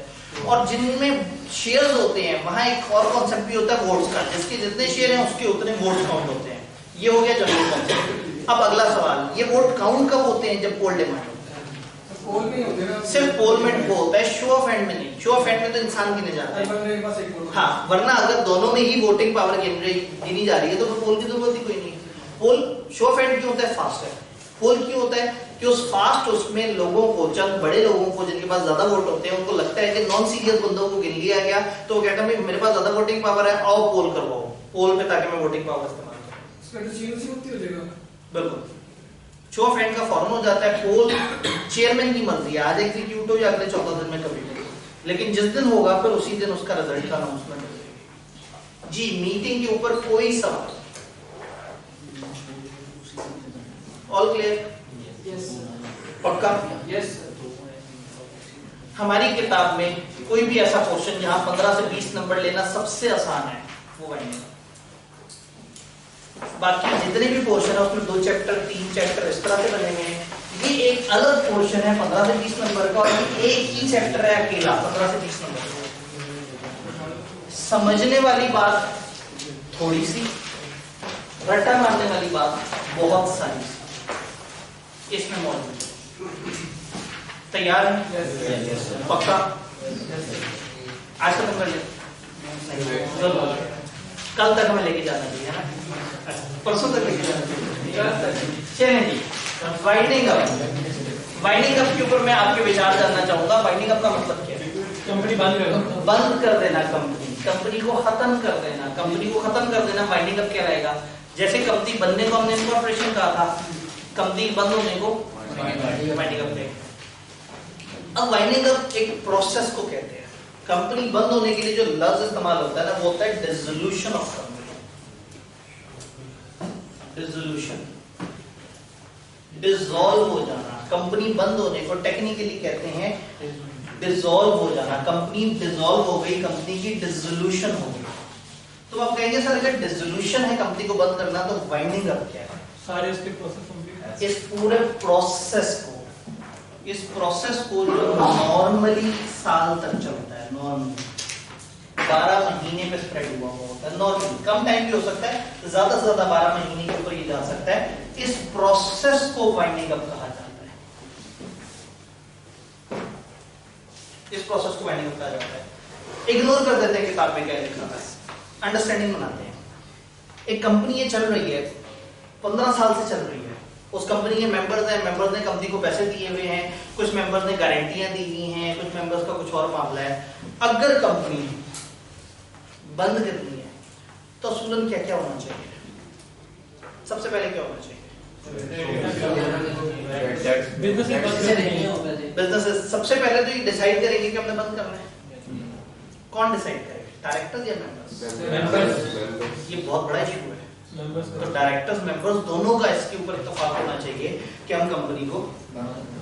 और जिनमें शेयर्स होते हैं वहां एक और कॉन्सेप्ट भी होता है वोट्स का, जिसके जितने शेयर हैं उसके उतने वोट्स काउंट होते हैं। ये हो गया जनरल कॉन्सेप्ट। अब अगला सवाल, ये वोट काउंट कब होते हैं? जब पोल डिमांड होता है। पोल में होते हैं, सिर्फ पोल में वो होता है, शो ऑफ हैंड में नहीं। शो ऑफ हैंड में तो इंसान गिने जाते हैं। हाँ, वरना अगर दोनों में ही वोटिंग पावर गिनी जा रही है तो पोल की जरूरत ही कोई नहीं। पोल शो ऑफ हैंड क्यों होता है? फास्ट है। पोल क्यों होता है? कि उस फास्ट उसमें लोगों को, चंद बड़े लोगों को जिनके पास ज्यादा वोट होते हैं, उनको लगता है कि नॉन सीरियस बंदों को गिन लिया गया, तो वो कहता है मेरे पास ज्यादा वोटिंग पावर है, आओ पोल करवाओ, पोल पे ताकि मैं वोटिंग पावर इस्तेमाल करूं। इसका तो चीज होती हो जाएगा। बिल्कुल शो ऑफ हैंड का फौरन हो जाता है। पोल चेयरमैन की मर्जी है, आज एग्जीक्यूट हो या अगले 14 दिन में कभी भी, लेकिन जिस दिन होगा फिर उसी दिन उसका रिजल्ट का अनाउंसमेंट हो जाएगी। जी मीटिंग के ऊपर कोई सवाल? All clear? यस पक्का? यस। हमारी किताब में कोई भी ऐसा क्वेश्चन जहां 15 से 20 नंबर लेना सबसे आसान है वो वाइंडिंग अप। बाकी जितने भी पोर्शन है उसमें 2 चैप्टर 3 चैप्टर इस तरह से बने हुए हैं। ये एक अलग पोर्शन है 15 से 20 नंबर का, और ये एक ही चैप्टर है अकेला 15 से 20 नंबर का। समझने वाली बात थोड़ी सी, रट्टा मारने वाली बात बहुत सारी इसमें मौजूद है। तैयार है? पक्का? आज का नंबर कल तक हमें लेके जाना चाहिए ना, परसों तक लेके जाना चाहिए। चलें जी, वाइंडिंग अप। वाइंडिंग अप के ऊपर मैं आपके विचार जानना चाहूंगा। वाइंडिंग अप का मतलब क्या है? कंपनी बंद कर देना, कंपनी को खत्म कर देना, कंपनी को खत्म कर देना। वाइंडिंग अप क्या रहेगा? जैसे कंपनी बनने को हमने इनकॉर्पोरेशन कहा था, कंपनी बंद होने को वाइंडिंग अप कहेंगे। अब वाइंडिंग अप एक प्रोसेस को कहते हैं। कंपनी बंद होने के लिए जो लफ्ज इस्तेमाल होता है ना, वो होता है dissolution of company. Dissolution, dissolve हो जाना। कंपनी बंद होने को टेक्निकली कहते हैं डिसॉल्व हो जाना। कंपनी डिसॉल्व हो गई, कंपनी की डिसोल्यूशन हो गई। तो आप कहेंगे सर अगर डिसोल्यूशन है कंपनी को बंद करना, तो वाइंडिंग अप क्या है? सारे इसके प्रोसेस कंप्लीट, इस पूरे प्रोसेस को जो नॉर्मली साल तक चलता है, नॉर्मली 12 महीने पे स्प्रेड हुआ होता है। नॉर्मली कम टाइम भी हो सकता है, ज्यादा से ज्यादा 12 महीने के ऊपर ये जा सकता है। इस प्रोसेस को वाइंडिंग अप कहा जाता है। इस प्रोसेस को वाइंडिंग अप कहा जाता है। इग्नोर कर देते हैं किताब में क्या लिखा है, अंडरस्टैंडिंग बनाते हैं। एक कंपनी ये चल रही है, 15 साल से चल रही है। उस कंपनी के मेंबर्स हैं, मेंबर्स ने कंपनी को पैसे दिए हुए हैं, कुछ मेंबर्स ने गारंटियां दी हुई हैं, कुछ मेंबर्स का कुछ और मामला है। अगर कंपनी बंद करनी है तो असूलन क्या क्या होना चाहिए? सबसे पहले क्या होना चाहिए? बिजनेस सबसे पहले तो ये डिसाइड करेंगे कि हमने बंद करना है। कौन डिसाइड करेगा? डायरेक्टर्स या मेंबर्स? ये बहुत बड़ा इशू है। तो डायरेक्टर्स मेंबर्स दोनों का इसके ऊपर इत्तेफाक होना चाहिए कि हम कंपनी को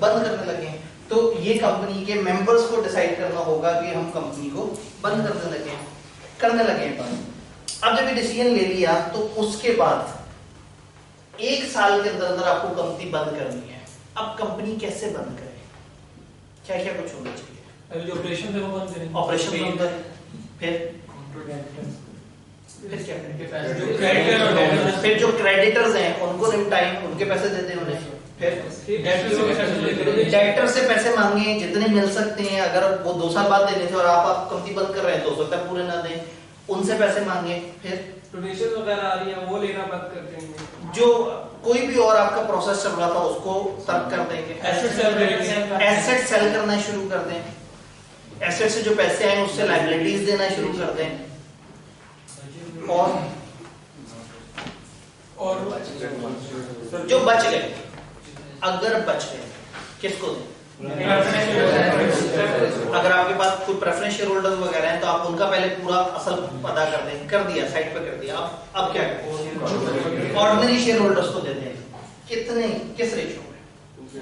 बंद करने लगे। तो ये कंपनी के मेंबर्स को डिसाइड करना होगा कि हम कंपनी को बंद करने लगे। अब जब ये डिसीजन ले लिया तो उसके बाद 1 साल के अंदर अंदर आपको कंपनी बंद करनी है। अब कंपनी कैसे बंद करें? क्या क्या कुछ होना चाहिए? जो ऑपरेशन है वो बंद करें, ऑपरेशन बंद करें, फिर जो क्रेडिटर्स हैं उनको इन टाइम उनके पैसे देते हैं उन्हें। फिर डेटर से पैसे मांगे जितने मिल सकते हैं। अगर वो 2 साल बाद देने थे और आप कंपनी बंद कर रहे हैं तो हो सकता है पूरे ना दें, उनसे पैसे मांगे। फिर डोनेशन वगैरह आ रही है वो लेना बंद कर देंगे। जो कोई भी और आपका प्रोसेस चल रहा था उसको तर्क कर देंगे। एसेट सेल करना शुरू कर दें। एसेट से जो पैसे आए उससे लायबिलिटीज देना शुरू कर दें। और जो बच गए, अगर बच गए किसको दें? अगर आपके पास कोई प्रेफरेंस शेयर होल्डर्स वगैरह हैं तो आप उनका पहले पूरा असल अदा कर दें। कर दिया, साइड पे कर दिया। अब क्या करें? ऑर्डिनरी शेयर होल्डर्स को दे दें। कितने, किस रेशो में? जो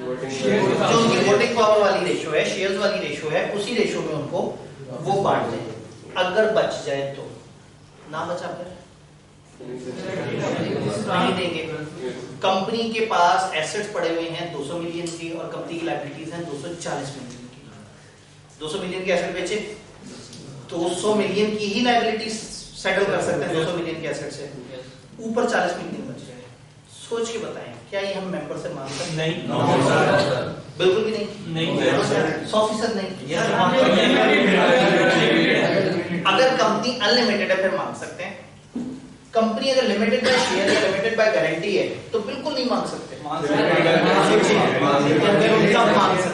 उनकी वोटिंग पावर वाली रेशो है, शेयर्स वाली रेशो है, उसी रेशो में उनको वो बांट दें। अगर बच जाए तो, ना बचा फिर नहीं देंगे। कंपनी के पास एसेट्स पड़े हुए हैं 200 मिलियन की और कंपनी की लायबिलिटीज हैं 240 मिलियन की। 200 मिलियन के एसेट बेचे, 200 मिलियन की ही लायबिलिटीज सेटल कर सकते हैं 200 मिलियन के एसेट से। ऊपर 40 मिलियन बच गए। सोच के बताएं, क्या ये हम मेंबर से मांग सकते हैं? नहीं, बिल्कुल भी नहीं। 100% नहीं। अगर कंपनी अनलिमिटेड है फिर मांग सकते हैं। कंपनी अगर लिमिटेड बाय शेयर या लिमिटेड बाय गारंटी है तो बिल्कुल नहीं मांग सकते।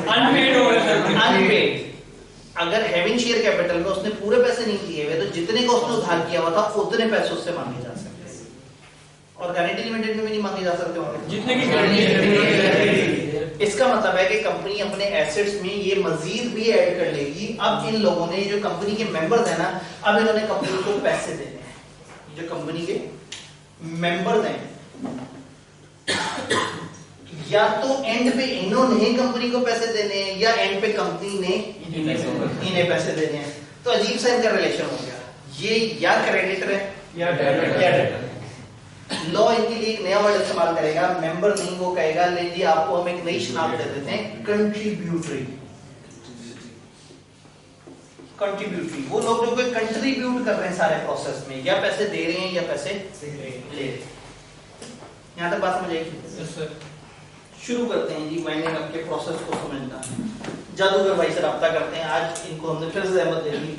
अनपेड हो रहा है। अनपेड। अगर हैविंग शेयर कैपिटल में उसने पूरे पैसे नहीं दिए हुए तो जितने का उसने उधार किया हुआ था उतने पैसे उससे मांगे जा सकते हैं, और गारंटी लिमिटेड में भी नहीं मांगे जा सकते होंगे जितने की गारंटी। इसका मतलब है कि कंपनी अपने एसेट्स में ये मजीद भी ऐड कर लेगी। अब इन लोगों ने, जो कंपनी के मेंबर्स हैं ना, अब इन्होंने कंपनी को पैसे देने हैं, जो कंपनी के मेंबर्स हैं, या तो एंड पे इन्होंने कंपनी को पैसे देने हैं या एंड पे कंपनी ने इन्हें पैसे देने हैं। तो अजीब सा इनका रिलेशन हो गया, ये या क्रेडिटर है या डेबिटर। लॉ इनके लिए एक नया वर्ड इस्तेमाल करेगा, मेंबर नहीं, वो कहेगा ले जी आपको हम एक नई शनाख्त दे देते हैं, कंट्रीब्यूटरी। कंट्रीब्यूटरी वो लोग जो कोई कंट्रीब्यूट कर रहे हैं सारे प्रोसेस में, या पैसे दे रहे हैं या पैसे ले रहे हैं। यहां तक बात समझ आएगी? Yes sir. शुरू करते हैं जी वाइंडिंग अप के प्रोसेस को समझना। जादूगर भाई से रब्ता करते हैं, आज इनको हमने फिर से जहमत दे दी।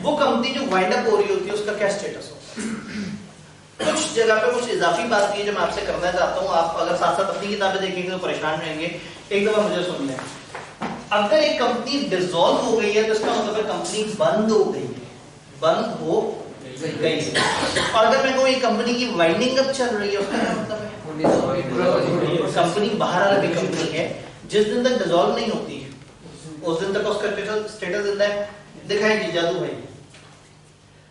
वो कंपनी जो वाइंड अप हो रही होती है उसका क्या स्टेटस होता है? कुछ जगह पे कुछ इजाफी बात की जो मैं आपसे करना चाहता हूँ, आप अगर साथ साथ अपनी किताबें देखेंगे तो परेशान रहेंगे। एक दफा मुझे सुन लें, अगर एक कंपनी डिसॉल्व हो गई है तो इसका मतलब है कंपनी बंद हो गई है, बंद हो गई है। और अगर मैं कहूँ ये कंपनी की वाइंडिंग अप चल रही है, उसका क्या मतलब है? कंपनी बाहर वाला भी कंपनी है, जिस दिन तक डिसॉल्व नहीं होती उस दिन तक उसका स्टेटस जिंदा है। दिखाएं जी जादू भाई,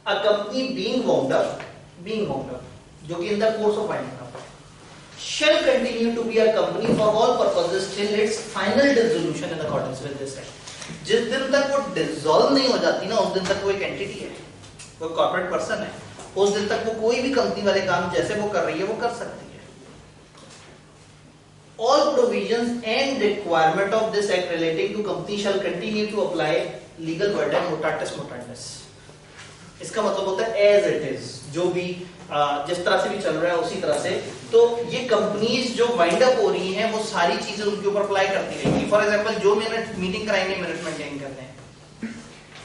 a company being wound up, जो कि in the course of winding up shall continue to be a company for all purposes till its final dissolution in accordance with this act। जिस दिन तक वो डिसॉल्व नहीं हो जाती ना, उस दिन तक वो एक एंटिटी है, वो कॉर्पोरेट पर्सन है, उस दिन तक वो कोई भी कंपनी वाले काम जैसे वो कर रही है वो कर सकती है। All provisions and requirement of this act relating to company shall continue to apply, legal word है mutatis mutandis। इसका मतलब होता है एज इट इज, जो भी जिस तरह से भी चल रहा है उसी तरह से। तो ये कंपनीज जो वाइंड अप हो रही हैं वो सारी चीजें उनके ऊपर अप्लाई करती रहेंगी। फॉर एग्जांपल जो मिनट मीटिंग कराएंगे मिनट मेंटेन करते हैं,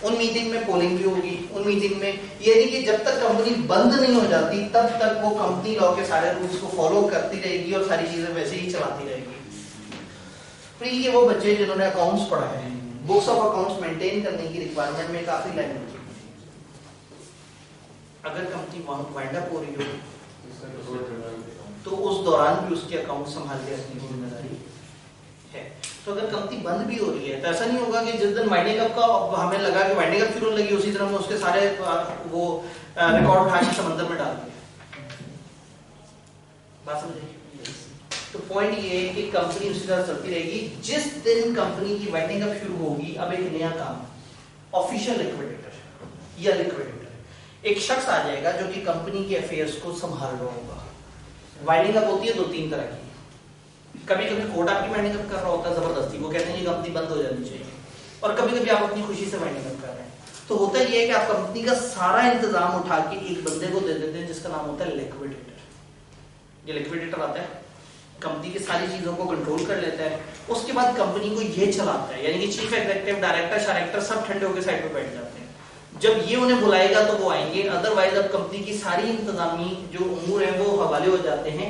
उन मीटिंग में पोलिंग भी होगी, उन मीटिंग में ये नहीं कि जब तक कंपनी बंद नहीं हो जाती तब तक वो कंपनी लॉ के सारे रूल्स को फॉलो करती रहेगी और सारी चीजें वैसे ही चलाती रहेगी। फिर ये वो बच्चे जिन्होंने अकाउंट्स पढ़ा है, बुक्स ऑफ अकाउंट्स मेंटेन करने की रिक्वायरमेंट में काफी लाइन होती है। अगर कंपनी वाइंड अप हो रही हो तो उस दौरान भी उसके अकाउंट संभाल के रखने की जिम्मेदारी है। तो अगर कंपनी बंद भी हो रही है तो ऐसा नहीं होगा कि जिस दिन वाइंडिंग अप का हमें लगा कि वाइंडिंग अप शुरू लगी उसी तरह में उसके सारे वो रिकॉर्ड उठा के समंदर में डाल दिए। बात समझिए? तो पॉइंट ये है कि कंपनी उसी तरह चलती रहेगी। जिस दिन कंपनी की वाइंडिंग अप शुरू होगी, अब एक नया काम, ऑफिशियल लिक्विडेटर या लिक्विडेटर, एक शख्स आ जाएगा जो कि कंपनी के अफेयर्स को संभाल रहा होगा। वाइंडिंग अप होती है दो तीन तरह की, कभी कभी कोर्ट आपकी वाइंडिंग अप कर रहा होता है जबरदस्ती, वो कहते हैं ये कंपनी बंद हो जानी चाहिए, और कभी कभी आप अपनी खुशी से वाइंडिंग अप कर रहे हैं। तो होता ये है कि आप कंपनी का सारा इंतजाम उठा के एक बंदे को दे देते हैं जिसका नाम होता है लिक्विडेटर। ये लिक्विडेटर आता है, कंपनी की सारी चीजों को कंट्रोल कर लेता है, उसके बाद कंपनी को ये चलाता है, यानी कि चीफ एग्जीक्यूटिव, डायरेक्टर, शायरेक्टर सब ठंडे होकर साइड पे बैठ जाते हैं। जब ये उन्हें बुलाएगा तो वो आएंगे, अदरवाइज अब कंपनी की सारी इंतजामी जो उमूर है वो हवाले हो जाते हैं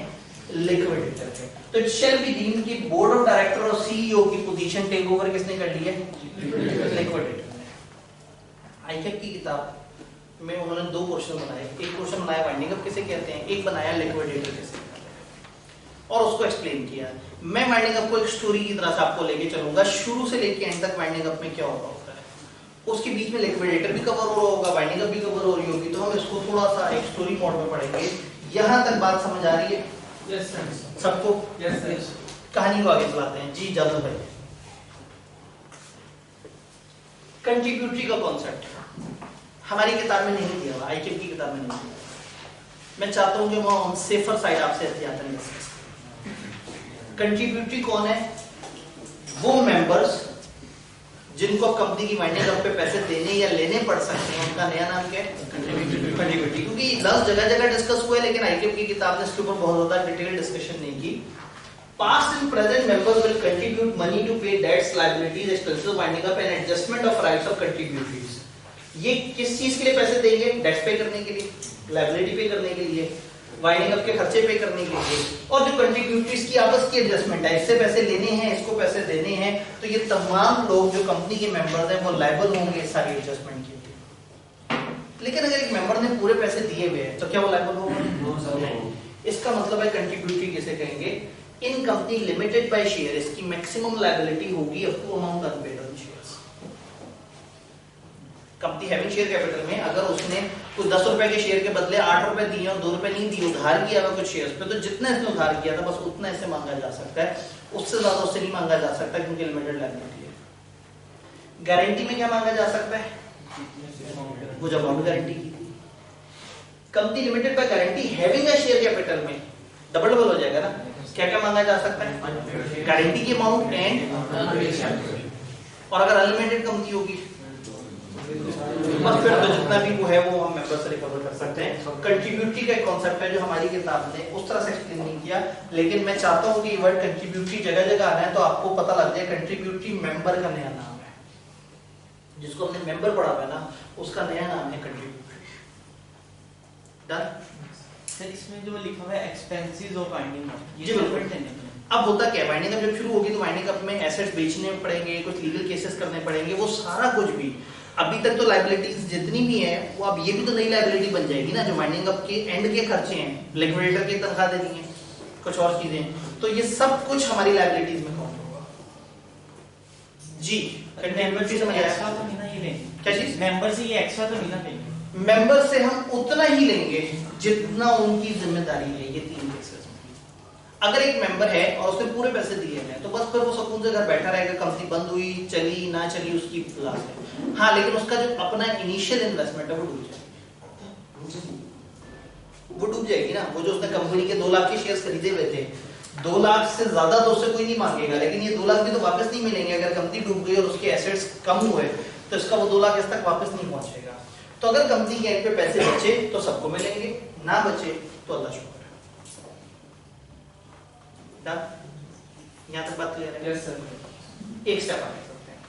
लिक्विडेटर के। तो इट शैल बी डीम्ड कि बोर्ड ऑफ डायरेक्टर और सीईओ की पोजीशन टेक ओवर किसने कर ली है? लिक्विडेटर ने। आईकेप की किताब में उन्होंने दो क्वेश्चन बनाए, एक क्वेश्चन बनाया वाइंडिंग अप किसे कहते हैं, एक बनाया लिक्विडेटर किसे कहते हैं, और उसको एक्सप्लेन किया। मैं वाइंडिंग अप को एक स्टोरी की तरह से आपको लेके चलूंगा, शुरू से लेके एंड तक वाइंडिंग अप में क्या होता है, उसके बीच में लिक्विडेटर भी कवर हो रहा होगा, वाइंडिंग अप भी कवर हो रही होगी, तो हम इसको थोड़ा सा एक स्टोरी मोड में पढ़ेंगे। यहां तक बात समझ आ रही है? Yes sir. सबको? Yes sir. कहानी को आगे चलाते हैं जी। जादू भाई, कंट्रीब्यूटरी का कॉन्सेप्ट हमारी किताब में नहीं दिया हुआ, आईकेप की किताब में नहीं दिया। मैं चाहता हूं कि मैं ऑन सेफर साइड आपसे एहतियातन डिस्कस करूं। कंट्रीब्यूटरी कौन है? वो मेंबर्स जिनको कंपनी की वाइंडिंग अप पे पैसे देने या लेने पड़ सकते हैं, उनका नया नाम क्या है? कंट्रीब्यूटरी। क्योंकि लफ्ज जगह जगह डिस्कस हुआ है, लेकिन आईकेप की किताब ने इसके ऊपर बहुत ज्यादा डिटेल डिस्कशन नहीं की। Past and present members will contribute money to pay debts, liabilities, expenses of winding up and adjustment of rights of contributories। ये किस चीज के लिए पैसे देंगे? डेट्स पे करने के लिए, लायबिलिटी पे करने के लिए, वाइंडिंग अप के खर्चे पे करने के लिए, और जो कंट्रीब्यूटरीज की आपस की एडजस्टमेंट है, इससे पैसे लेने हैं, इसको पैसे देने हैं, तो ये तमाम लोग जो कंपनी के मेंबर्स हैं वो लायबल होंगे इस सारी एडजस्टमेंट के लिए। लेकिन अगर एक मेंबर ने पूरे पैसे दिए हुए हैं तो क्या वो लायबल होगा? इसका मतलब है कंट्रीब्यूटरी किसे कहेंगे? In company limited by share, इसकी मैक्सिमम लायबिलिटी होगी up to amount unpaid on shares. Company having share capital में अगर उसने कुछ 10 रुपए के शेयर के बदले 8 रुपए दिए और 2 रुपए नहीं दिए, उधार किया हुआ कुछ शेयर्स पे, तो जितना इसने उधार किया था बस उतना इससे मांगा जा सकता है, उससे ज्यादा उससे नहीं मांगा जा सकता क्योंकि लिमिटेड लायबिलिटी है। गारंटी में क्या मांगा जा सकता है? वो जब अमाउंट गारंटी की थी। Company limited by guarantee having a share capital में डबल डबल हो जाएगा ना। क्या क्या मांगा जा सकता है? गारंटी की अमाउंट एंड, और अगर अनलिमिटेड कंपनी होगी बस फिर तो जितना भी वो है वो हम मेंबर से रिकवर कर सकते हैं। कंट्रीब्यूटरी का एक कॉन्सेप्ट है जो हमारी किताब ने उस तरह से एक्सप्लेन नहीं किया, लेकिन मैं चाहता हूं कि ये वर्ड कंट्रीब्यूटरी जगह जगह आ रहा है तो आपको पता लग जाए कंट्रीब्यूटरी मेंबर का नया नाम है। जिसको हमने मेंबर पढ़ा हुआ है ना, उसका नया नाम है कंट्रीब्यूटरी। डन? सर इसमें जो लिखा हुआ है एक्सपेंसेस ऑफ वाइंडिंग अप, जी बिल्कुल। अब होता क्या है, वाइंडिंग अप जब शुरू होगी तो वाइंडिंग अप में एसेट्स बेचने पड़ेंगे, कुछ लीगल केसेस करने पड़ेंगे, वो सारा कुछ भी अभी तक तो लायबिलिटीज जितनी भी है वो अब ये भी तो नई लायबिलिटी बन जाएगी ना, जो वाइंडिंग अप के एंड के खर्चे हैं, लिक्विडेटर की तनख्वाह देनी है, कुछ और चीजें, तो ये सब कुछ हमारी लायबिलिटीज में काउंट होगा। जी मेंबर समझ आया? एक्स्ट्रा तो नहीं ना ये लेंगे, क्या चीज? मेंबर से ये एक्स्ट्रा तो नहीं ना लेंगे। मेंबर से हम उतना ही लेंगे जितना उनकी जिम्मेदारी है। ये 3 केसेस में अगर एक मेंबर है और उसने पूरे पैसे दिए हैं तो बस फिर वो सुकून से घर बैठा रहेगा, कंपनी बंद हुई चली ना चली उसकी लाश है। हाँ, लेकिन उसका जो अपना इनिशियल इन्वेस्टमेंट है वो डूब जाएगी, वो डूब जाएगी ना। वो जो उसने कंपनी के 2 लाख के शेयर्स खरीदे हुए थे, 2 लाख से ज्यादा तो उससे कोई नहीं मांगेगा, लेकिन ये 2 लाख भी तो वापस नहीं मिलेंगे। अगर कंपनी डूब गई और उसके एसेट्स कम हुए तो इसका वो 2 लाख इस तक वापस नहीं पहुंचेगा। तो अगर कंपनी के एंड पे पैसे बचे तो सबको मिलेंगे, ना बचे तो अल्लाह शुक्र है। यहाँ तक बात क्लियर है? Yes sir. एक स्टेप आगे चलते हैं।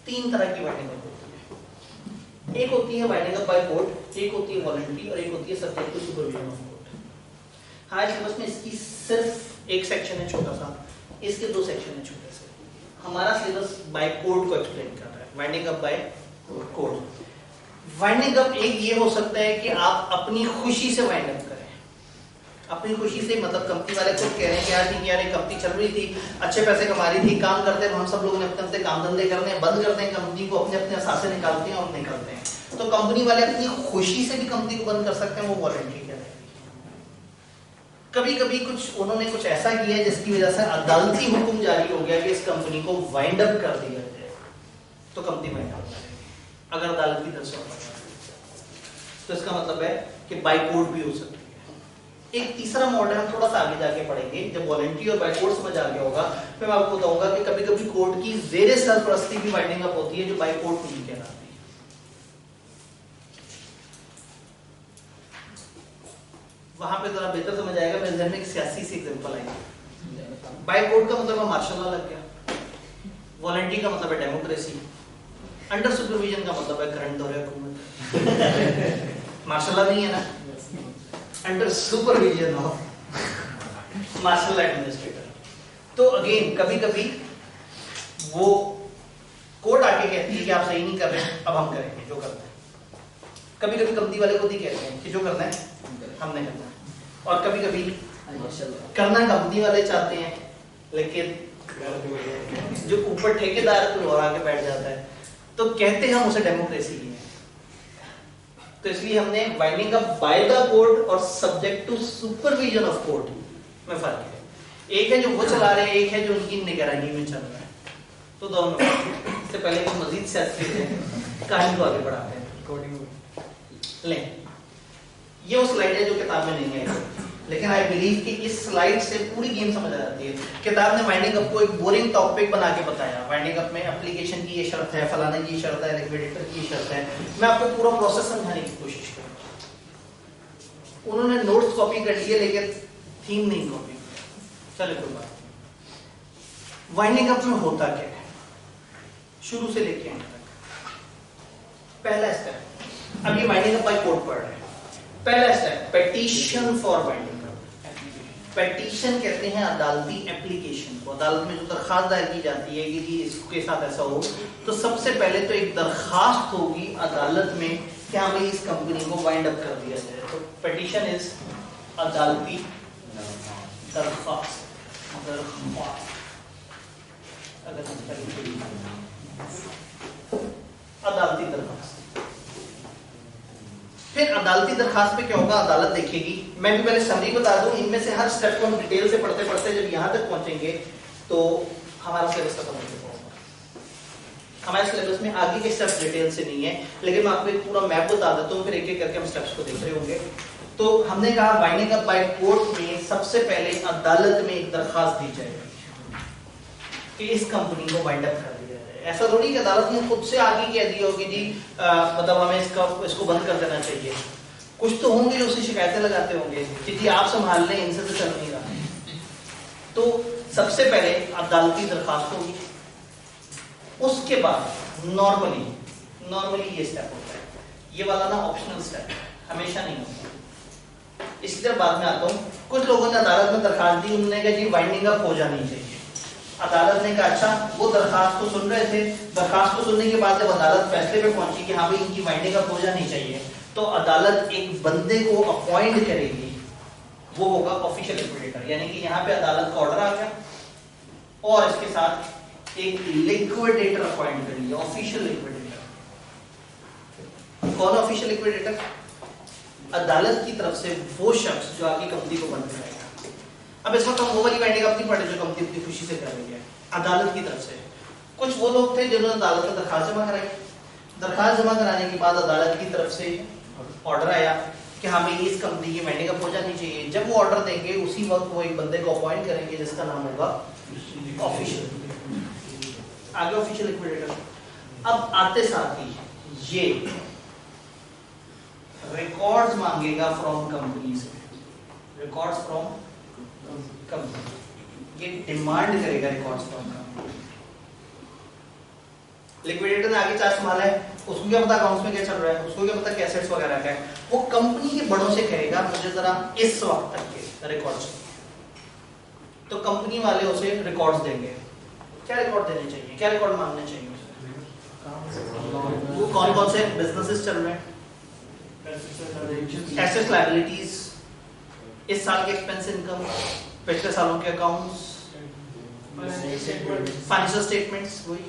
3 तरह की वाइंडिंग अप होती है। एक होती है वाइंडिंग अप बाय कोर्ट, एक होती है वॉलंटरी, और एक होती है subject to supervision of court. हाँ, सिलेबस में इसकी सिर्फ एक सेक्शन है छोटा सा, इसके 2 सेक्शन है छोटे से। हमारा सिलेबस बाय कोर्ट को एक्सप्लेन कर रहा है, winding up by court. Winding up एक ये हो सकता है कि आप अपनी खुशी से वाइंड अप करें। अपनी खुशी से मतलब कंपनी वाले खुद कह रहे हैं कि यार ठीक है, यार ये कंपनी चल रही थी, अच्छे पैसे कमा रही थी, काम करते हैं, हम सब लोग ने अपने अपने काम धंधे करने हैं, बंद करते हैं कंपनी को, अपने अपने असासे निकालते हैं और निकलते हैं। तो कंपनी वाले अपनी खुशी से भी कंपनी को बंद कर सकते हैं, वो वॉलंटरी कहलाएगी। कभी कभी कुछ उन्होंने कुछ ऐसा किया जिसकी वजह से अदालती हुक्म जारी हो गया कि इस कंपनी को वाइंड अप कर दिया जाए, तो कंपनी वाइंड अप करेगी अगर अदालत की तरफ से। तो इसका मतलब है कि बाय कोर्ट भी हो सकती है। एक तीसरा मॉडल हम थोड़ा सा आगे जाके पढ़ेंगे, जब वॉलंटरी और बाय कोर्ट समझ आ गया होगा फिर मैं आपको बताऊंगा कि कभी कभी कोर्ट की जेरे सरपरस्ती भी वाइंडिंग अप होती है जो बाय कोर्ट नहीं कहलाती। वहां पे जरा बेहतर समझ आएगा। मेरे ध्यान में एक सियासी सी एग्जांपल आएगी। बाय कोर्ट का मतलब है मार्शल लॉ लग गया, वॉलंटरी का मतलब है डेमोक्रेसी, अंडर सुपरविजन का मतलब है करंट दौरे हुकूमत। मार्शल लॉ नहीं है ना, under supervision of martial administrator. तो अगेन कभी कभी वो कोर्ट आके कहती है कि आप सही नहीं कर रहे, अब हम करेंगे जो करना है। कभी कभी कंपनी वाले खुद ही कहते हैं कि जो करना है हमने करना है, और कभी कभी करना कंपनी वाले चाहते हैं, लेकिन जो ऊपर ठेकेदार को और आके बैठ जाता है तो कहते हम उसे डेमोक्रेसी ही है। तो इसलिए हमने winding up by the court और subject to supervision of court में फर्क है। एक है जो वो चला रहे हैं, एक है जो उनकी निगरानी में चल रहा है। तो दोनों इससे पहले कि मजीद सियासी कहानी को आगे बढ़ाते हैं। ले ये वो स्लाइड है जो किताब में नहीं है, लेकिन आई बिलीव कि इस स्लाइड से पूरी गेम समझ आ जाती है। किताब ने वाइंडिंग अप को एक बोरिंग टॉपिक बना के बताया। वाइंडिंग अप में एप्लीकेशन की ये शर्त है, फलाने की शर्त है, लिक्विडेटर की शर्त है। मैं आपको पूरा प्रोसेस समझाने की कोशिश करूंगा। उन्होंने नोट्स कॉपी कर लिए लेकिन थीम नहीं कॉपी किया। चलो कोई बात। वाइंडिंग अप में होता क्या है शुरू से लेके एंड तक। पहला स्टेप, अब ये वाइंडिंग अप बाय कोर्ट पढ़ रहे हैं। पहला step petition for binding. Petition कहते हैं अदालती एप्लीकेशन को। अदालत में जो दरखास्त दायर की जाती है कि जी इसके साथ ऐसा हो, तो सबसे पहले तो एक दरखास्त होगी अदालत में कि हाँ भाई इस कंपनी को वाइंड अप कर दिया जाए। तो पेटिशन इज अदालती दरखास्त। अदालती दरखास्त। फिर अदालती दरखास्त पे क्या होगा, अदालत देखेगी। मैं भी पहले समरी बता दूं, इनमें से हर स्टेप को हम डिटेल से पढ़ते पढ़ते जब यहां तक पहुंचेंगे तो हमारा सिलेबस खत्म हो जाएगा। हमारे सिलेबस में आगे के स्टेप्स डिटेल से नहीं है, लेकिन मैं आपको एक पूरा मैप बता देता हूं, फिर एक एक करके हम स्टेप्स को देख रहे होंगे। तो हमने कहा बाइंडिंग अप बाय कोर्ट में सबसे पहले अदालत में एक दरखास्त दी जाएगी कि इस कंपनी को वाइंड अप कर दिया जाए। ऐसा थोड़ी कि अदालत ने खुद से आगे कह दिया हो कि जी मतलब हमें इसको बंद कर देना चाहिए। कुछ तो होंगे जो उसे शिकायतें लगाते होंगे कि जी आप संभाल लें, इनसे तो चल नहीं रहा। तो सबसे पहले अदालती दरखास्त होगी, उसके बाद नॉर्मली ये स्टेप होता है। ये वाला ना ऑप्शनल स्टेप है, हमेशा नहीं होता। इसी तरह बाद में आता हूँ। कुछ लोगों ने अदालत में दरखास्त दी, उन्होंने कहा जी वाइंडिंग अप हो जानी चाहिए। अदालत ने कहा अच्छा, वो दरखास्त को सुन रहे थे। दरखास्त को सुनने के बाद जब अदालत फैसले पे पहुंची कि हाँ भाई इनकी वाइंडिंग अप हो जानी चाहिए, तो अदालत एक बंदे को अपॉइंट करेगी, वो होगा ऑफिशियल लिक्विडेटर। यानी कि यहाँ पे अदालत का ऑर्डर आ गया और इसके साथ एक लिक्विडेटर अपॉइंट करेगी, ऑफिशियल लिक्विडेटर। कौन ऑफिशियल लिक्विडेटर? अदालत की तरफ से वो शख्स जो आगे कंपनी को बंद कराएगा। अब इस वक्त हम वो वाली वाइंडिंग अप नहीं पढ़े जो कंपनी अपनी खुशी से कर रही है। अदालत की तरफ से कुछ वो लोग थे जिन्होंने अदालत में दरखास्त जमा कराई। दरखास्त जमा कराने के बाद अदालत की तरफ से ऑर्डर आया कि हमें इस कंपनी की वाइंडिंग अप हो जानी चाहिए। जब वो ऑर्डर देंगे उसी वक्त वो एक बंदे को अपॉइंट करेंगे जिसका नाम होगा ऑफिशियल, आगे ऑफिशियल लिक्विडेटर। अब आते साथ ही ये रिकॉर्ड्स मांगेगा फ्रॉम कंपनी से, रिकॉर्ड्स फ्रॉम कंपनी, ये डिमांड करेगा रिकॉर्ड्स फ्रॉम कंपनी। लिक्विडेटर ने आगे चार्ज संभाला है, उसको क्या पता अकाउंट्स में क्या चल रहा है, उसको क्या पता कि एसेट्स वगैरह क्या है। वो कंपनी के बड़ों से कहेगा मुझे जरा इस वक्त तक के रिकॉर्ड्स, तो कंपनी वाले उसे रिकॉर्ड्स देंगे। क्या रिकॉर्ड देने चाहिए, क्या रिकॉर्ड मांगने चाहिए? वो कौन कौन से बिजनेसेस चल रहे हैं, एसेट्स लायबिलिटीज, इस साल के एक्सपेंस इनकम, पिछले सालों के अकाउंट्स, फाइनेंशियल स्टेटमेंट्स। वही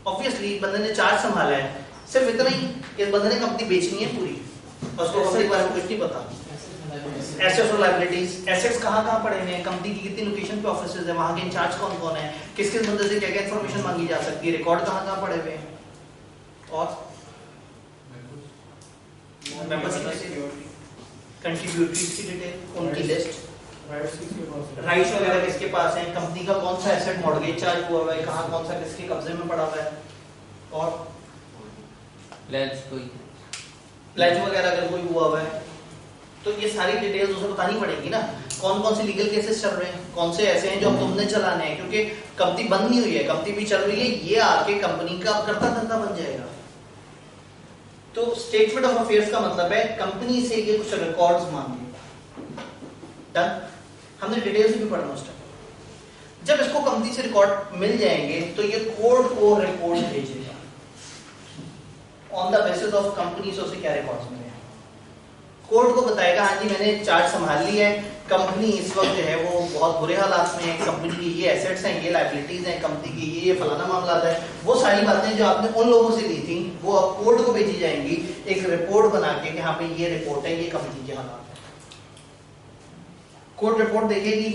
ऑब्वियसली बंदे ने चार्ज संभाला है, सिर्फ इतना ही, इस बंदे ने कंपनी बेचनी है पूरी और उसको कंपनी के बारे में कुछ नहीं पता। एसेट्स और लायबिलिटीज, एसेट्स कहाँ पड़े हुए हैं, कंपनी की कितनी लोकेशन पे ऑफिसेज है, वहाँ के इंचार्ज कौन कौन है, किस किस बंदे से क्या क्या इन्फॉर्मेशन मांगी जा सकती है, रिकॉर्ड कहाँ पड़े हुए हैं, और मेंबर्स की कंट्रीब्यूटरीज की डिटेल, उनकी लिस्ट, राइट्स वगैरह किसके पास है, कंपनी का कौन सा एसेट मॉर्गेज चार्ज हुआ है, कहाँ कौन सा किसके कब्जे में पड़ा हुआ है, और प्लेज वगैरह अगर कोई हुआ हुआ है तो ये सारी डिटेल्स उसे बतानी पड़ेगी ना। कौन कौन से लीगल केसेस चल रहे हैं, कौन से ऐसे हैं जो तुमने चलाने हैं, क्योंकि कंपनी बंद नहीं हुई है, कंपनी भी चल रही है। ये आके कंपनी का करता धंधा बन जाएगा। तो स्टेटमेंट ऑफ अफेयर्स का मतलब है कंपनी से ये कुछ रिकॉर्ड्स मांगे। डन, हमने डिटेल से भी पढ़ना उस टाइम। जब इसको कंपनी से रिकॉर्ड मिल जाएंगे तो ये कोर्ट को रिपोर्ट भेजेगा on the basis of company से उसे क्या रिकॉर्ड्स मिले। कोर्ट को बताएगा हाँ जी मैंने चार्ज संभाल ली है, कंपनी इस वक्त जो है वो बहुत बुरे हालात में है, कंपनी की ये एसेट्स हैं, ये लायबिलिटीज हैं, कंपनी की ये फलाना मामला है। वो सारी बातें जो आपने उन लोगों से ली थी वो अब कोर्ट को भेजी जाएंगी एक रिपोर्ट बना के कि हाँ भाई ये रिपोर्ट है, ये कंपनी के हालात है। कोर्ट रिपोर्ट देखेगी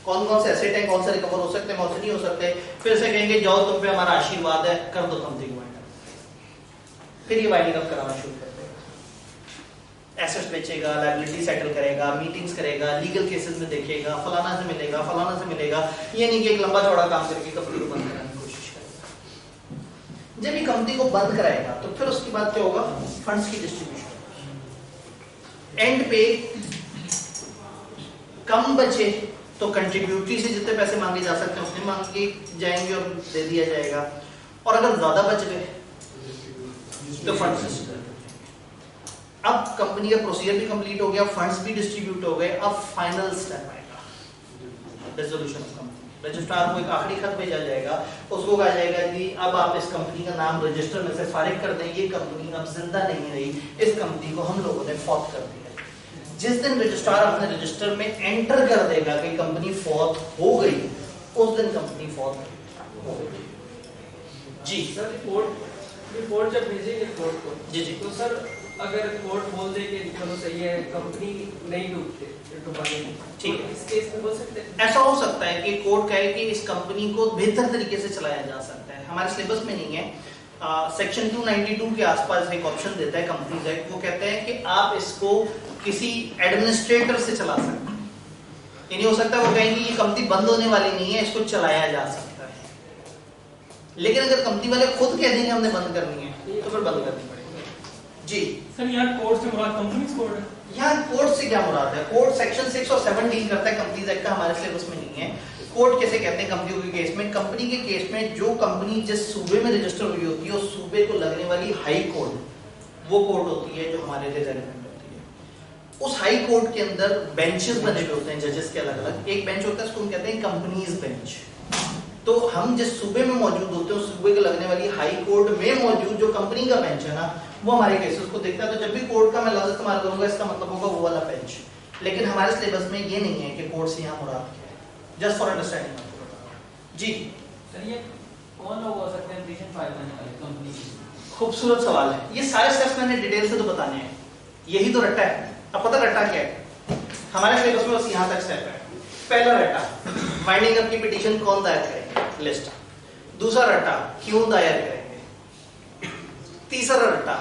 कौन कौन से एसेट है, कौन से रिकवर हो सकते हैं, कौन से नहीं हो सकते। फिर से कहेंगे जाओ तुम पे हमारा आशीर्वाद है, कर दो कंपनी को वाइंड अप। फिर ये वाइंडिंग अप कराना शुरू कर देगा, एसेट्स बेचेगा, लायबिलिटी सेटल करेगा, मीटिंग्स करेगा, लीगल केसेस में देखेगा, फलाना से मिलेगा, फलाना से मिलेगा। ये नहीं कि एक लंबा चौड़ा काम करके कंपनी को बंद कराने की कोशिश करेगा। जब ये कंपनी को बंद कराएगा तो फिर उसके बाद क्या होगा, फंड्स की डिस्ट्रीब्यूशन। एंड पे कम बचे तो कंट्रीब्यूटरी से जितने पैसे मांगे जा सकते हैं उतने मांगे जाएंगे और दे दिया जाएगा, और अगर ज्यादा बच गए तो फंड से। अब कंपनी का प्रोसीजर भी कंप्लीट हो गया, फंड्स भी डिस्ट्रीब्यूट हो गए, अब फाइनल स्टेप आएगा रेजोल्यूशन ऑफ कंपनी। रजिस्ट्रार को एक आखिरी खत भेजा जाएगा, उसको कहा जाएगा कि अब आप इस कंपनी का नाम रजिस्टर में से फारिग कर दें, ये कंपनी अब जिंदा नहीं रही, इस कंपनी को हम लोगों ने फौत कर दिया। जिस दिन रजिस्ट्रार अपने रजिस्टर में एंटर कर देगा कि कंपनी फौत हो गई, उस दिन कंपनी फौत हो गई। जी सर रिपोर्ट जब भेजेंगे कोर्ट को, जी जी, तो सर अगर कोर्ट बोल दे कि चलो सही है, कंपनी नहीं डूबते, ठीक है, इस केस में बोल सकते हैं ऐसा हो सकता है कि कोर्ट कहे कि इस कंपनी को बेहतर तरीके से चलाया जा सकता है। हमारे सिलेबस में नहीं है, सेक्शन 292 के आसपास एक ऑप्शन देता है कंपनीज एक्ट, वो कहते हैं कि आप इसको किसी एडमिनिस्ट्रेटर से चला सकते हैं। ये नहीं हो सकता वो कहेंगे ये कंपनी बंद होने वाली नहीं है, इसको चलाया जा सकता है। लेकिन अगर कंपनी वाले खुद कह देंगे हमने बंद करनी है, तो फिर बंद करनी पड़ेगी। जी सर यहाँ कोर्ट से मुराद कंपनीज कोड है? यहाँ कोर्ट से क्या मुराद है? कोर्ट सेक्शन 6 और 7 डील करता है कंपनीज एक्ट का, हमारे सिलेबस में नहीं है। कोर्ट कैसे कहते हैं कंपनियों के केस में? कंपनी के केस में जो कंपनी जिस सूबे में रजिस्टर हुई होती है, उस सूबे को लगने वाली हाई कोर्ट, वो कोर्ट होती है जो हमारे लिए रेलेवेंट होती है। उस हाई कोर्ट के अंदर बेंचेस बने हुए होते हैं जजेस के अलग अलग। एक बेंच होता है उसको हम कहते हैं कंपनीज बेंच। तो हम जिस सूबे में मौजूद होते हैं, उस सूबे को लगने वाली हाई कोर्ट में मौजूद जो कंपनी का बेंच है ना, वो हमारे केसेस को देखता है। तो जब भी कोर्ट का मैं लफ्ज इस्तेमाल करूंगा, इसका मतलब होगा वो वाला बेंच। लेकिन हमारे सिलेबस में ये नहीं है कि कोर्ट से यहाँ मुराद क्या है। जस्ट फॉर अंडरस्टैंडिंग जी। सर ये कौन लोग हो सकते हैं पिटीशन फाइल करने वाले कंपनी की? खूबसूरत सवाल है। ये सारे स्टेप्स मैंने डिटेल से तो बताने हैं, यही तो रट्टा है। अब पता रट्टा क्या है? हमारे सिलेबस में बस यहाँ तक स्टेप है। पहला रट्टा, वाइंडिंग अप की पिटीशन कौन दायर करेंगे, लिस्ट। दूसरा रट्टा, क्यों दायर करेंगे। तीसरा रट्टा,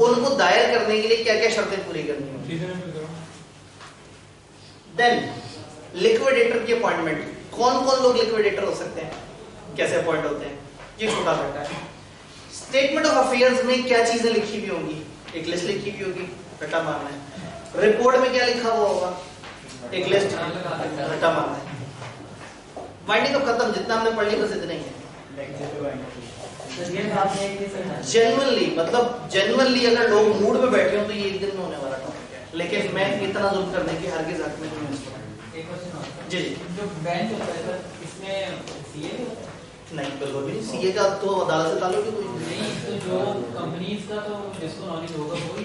उनको दायर करने के लिए क्या क्या शर्तें पूरी करनी होंगी। देन लिक्विडेटर की अपॉइंटमेंट, कौन कौन लोग लिक्विडेटर हो सकते हैं, कैसे अपॉइंट होते हैं, ये छोटा रट्टा है। स्टेटमेंट ऑफ अफेयर्स में क्या चीजें लिखी हुई होंगी, एक लिस्ट लिखी हुई होगी, रट्टा मारना है। रिपोर्ट में क्या लिखा हुआ होगा, एक लिस्ट, रट्टा मारना है। वाइंडिंग अप खत्म, जितना हमने पढ़ लिया बस इतना ही है। जेन्युइनली, मतलब जेन्युइनली अगर लोग मूड में बैठे हो तो ये एक दिन में होने वाला टॉपिक है, लेकिन मैं इतना जुल्म करने की हरगिज़ हक में नहीं हूं। एक क्वेश्चन और जी जो बेंच होता है सर, इसमें सीए नहीं, बिल्कुल भी नहीं। सीए का तो अदालत से ताल्लुक ही कोई नहीं, तो जो कंपनीज का तो जिसको नॉलेज होगा वो ही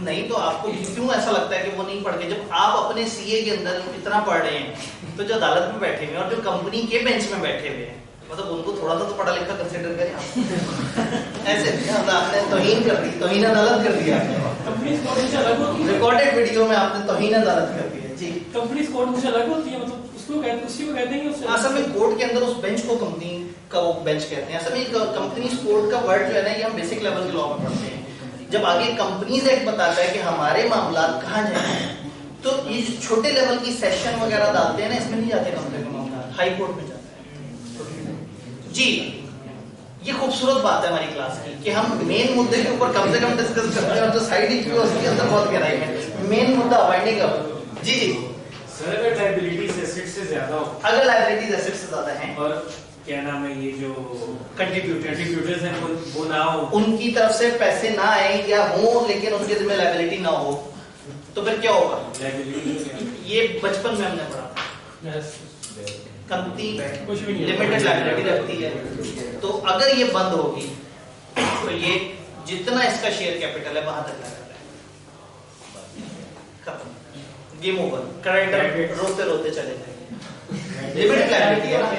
नहीं। तो आपको क्यों ऐसा लगता है कि वो नहीं पढ़ के, जब आप अपने सीए के अंदर इतना पढ़ रहे हैं, तो जो अदालत में बैठे हुए हैं और जो कंपनी के बेंच में बैठे हुए हैं, मतलब उनको थोड़ा सा तो पढ़ा लिखा कंसिडर करें आप। ऐसे आपने तौहीन कर दी, तौहीन अदालत कर दिया। कंपनीज कोड कुछ अलग होती है, रिकॉर्डेड वीडियो में आपने तौहीन अदालत कर दी है जी। कंपनीज कोड कुछ अलग होती है, मतलब उसको कहते हैं, उसी को कहते हैं कि उससे असल में कोर्ट के अंदर उस बेंच को कंपनी का वो बेंच कहते हैं। असल में कंपनीज कोर्ट का वर्ड जो है ना, ये हम बेसिक लेवल के लॉ में पढ़ते हैं। जब आगे कंपनीज एक्ट बताता है कि हमारे मामला कहाँ जाए, तो ये जो छोटे लेवल की सेशन वगैरह डालते हैं ना, इसमें नहीं जाते कंपनी का मामला, हाई कोर्ट में जाता है जी। ये खूबसूरत बात है हमारी क्लास की कि हम मेन मुद्दे के ऊपर कम से कम डिस्कस करते हैं, और जो साइड इश्यू है उसके अंदर बहुत गहराई में मेन मुद्दा वाइंडिंग अप। जी जी सर, अगर लायबिलिटीज एसेट से ज्यादा हो, अगर लायबिलिटीज एसेट से ज्यादा हैं और क्या नाम है ये जो कंट्रीब्यूटर्स हैं वो ना हो, उनकी तरफ से पैसे ना आए या हो, लेकिन उनके जिम्मे लायबिलिटी ना हो, तो फिर क्या होगा? लायबिलिटी ये बचपन में हमने पढ़ा था। Yes. कंपनी कुछ भी नहीं है। लिमिटेड लायबिलिटी रखती है, तो अगर ये बंद होगी तो ये जितना इसका शेयर कैपिटल है वहां तक लगा है, खत्म, गेम ओवर। क्रेडिटर रोते रोते चले जाएंगे। लिमिटेड लायबिलिटी है ना,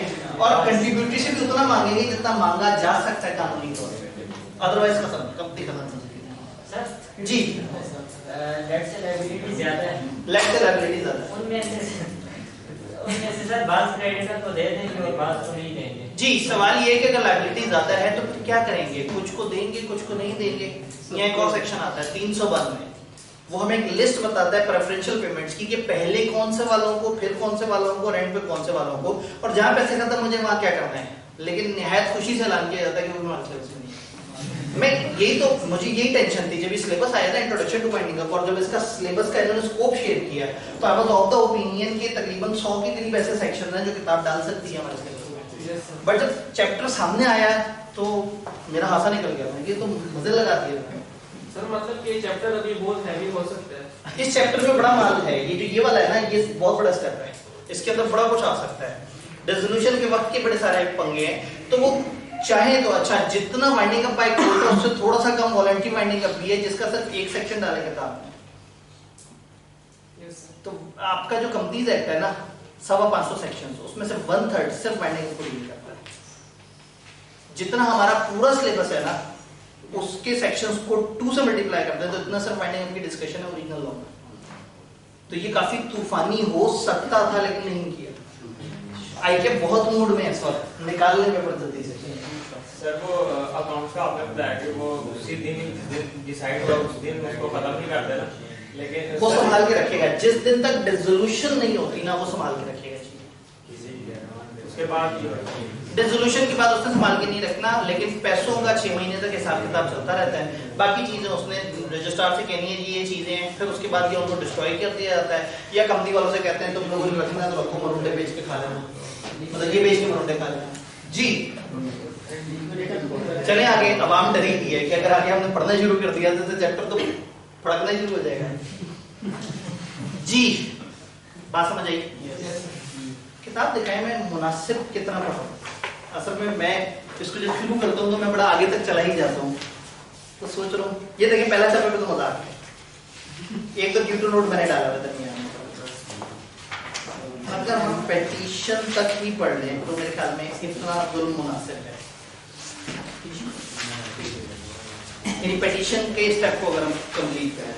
और कंट्रीब्यूटरी से भी उतना मांगेंगे जितना मांगा जा सकता है कानूनी तौर पे, अदरवाइज खत्म, कंपनी खत्म हो जाएगी। सर जी लेट से लायबिलिटी ज्यादा है, लेट से लायबिलिटी ज्यादा है। उनमें से सर बात क्रेडिटर को दे देंगे और बात को नहीं देंगे। जी, सवाल ये है कि अगर लायबिलिटी ज्यादा है तो फिर क्या करेंगे? कुछ को देंगे, कुछ को नहीं देंगे। यहाँ एक और सेक्शन आता है 352 में, वो हमें एक लिस्ट बताता है प्रेफरेंशियल पेमेंट्स की, कि पहले कौन से वालों को, फिर कौन से वालों को, रेंट पे कौन से वालों को, और जहां पैसे खत्म हो जाए वहां क्या करना है। लेकिन निहायत खुशी से ऐलान किया जाता है कि वो हमारे सिलेबस में नहीं है। मैं यही तो, मुझे यही टेंशन थी जब ये सिलेबस आया था इंट्रोडक्शन टू वाइंडिंग अप, और जब इसका सिलेबस का इन्होंने स्कोप शेयर किया, तो I was of the opinion कि तकरीबन 100 के करीब ऐसे सेक्शन हैं जो किताब डाल सकती है हमारे सिलेबस में। बट जब चैप्टर सामने आया तो मेरा हासा निकल गया, मैं कि तो मजे लगा दिए। सर मतलब कि ये चैप्टर अभी बहुत हैवी हो सकता है। इस चैप्टर में बड़ा माल है, ये जो ये वाला है ना, ये बहुत बड़ा स्टेप है, इसके अंदर बड़ा कुछ आ सकता है। डिसोल्यूशन के वक्त के बड़े सारे पंगे हैं, तो वो चाहे तो अच्छा जितना वाइंडिंग अप बाइक होता है उससे थोड़ा सा कम वॉलंटरी वाइंडिंग अप भी है, जिसका सिर्फ एक सेक्शन डालेगा काम। तो आपका जो कंपनीज एक्ट है ना 550 सेक्शन, उसमें से 1/3 सिर्फ वाइंडिंग को डील करता है। जितना हमारा पूरा सिलेबस है ना उसके सेक्शंस को 2 से मल्टीप्लाई करते हैं, तो इतना सिर्फ वाइंडिंग की डिस्कशन है ओरिजिनल लॉ में। तो ये काफी तूफानी हो सकता था लेकिन नहीं किया। आई के बहुत मूड में है इस वक्त, निकालने में पर जल्दी से। सर वो अकाउंट्स का आपने बताया कि वो उसी दिन डिसाइड हुआ, उस दिन उसको खत्म नहीं कर देना, लेकिन वो संभाल के रखेगा जिस दिन तक डिसोल्यूशन नहीं होती ना, वो संभाल के रखेगा चीजें। उसके बाद डिसोल्यूशन के बाद उसने संभाल के नहीं रखना, लेकिन पैसों का 6 महीने तक हिसाब किताब चलता रहता है। बाकी चीजें उसने रजिस्ट्रार से कहनी है जी ये चीजें हैं, फिर उसके बाद ये उनको डिस्ट्रॉय कर दिया जाता है, या कंपनी वालों से कहते हैं तुम लोगों ने रखना है तो रखो, मरुंडे बेच के खा लेना, मतलब ये बेच के मरुंडे खा लेना जी। चले आगे। अब हम डरी की है कि अगर आगे हमने पढ़ना शुरू कर दिया तो चैप्टर तो फड़कना शुरू हो जाएगा जी। बात समझ आई? किताब दिखाए मैं मुनासिब कितना पढ़ूं। असल में मैं इसको जब शुरू करता हूँ तो मैं बड़ा आगे तक चला ही जाता हूँ, तो सोच रहा हूँ ये देखिए पहला चैप्टर तो मजाक है, एक तो न्यूटन नोट मैंने डाला हुआ था। अगर हम पेटिशन तक ही पढ़ लें तो मेरे ख्याल में इतना जुल्म मुनासिब है। यानी पेटिशन के स्टेप को अगर हम कंप्लीट करें,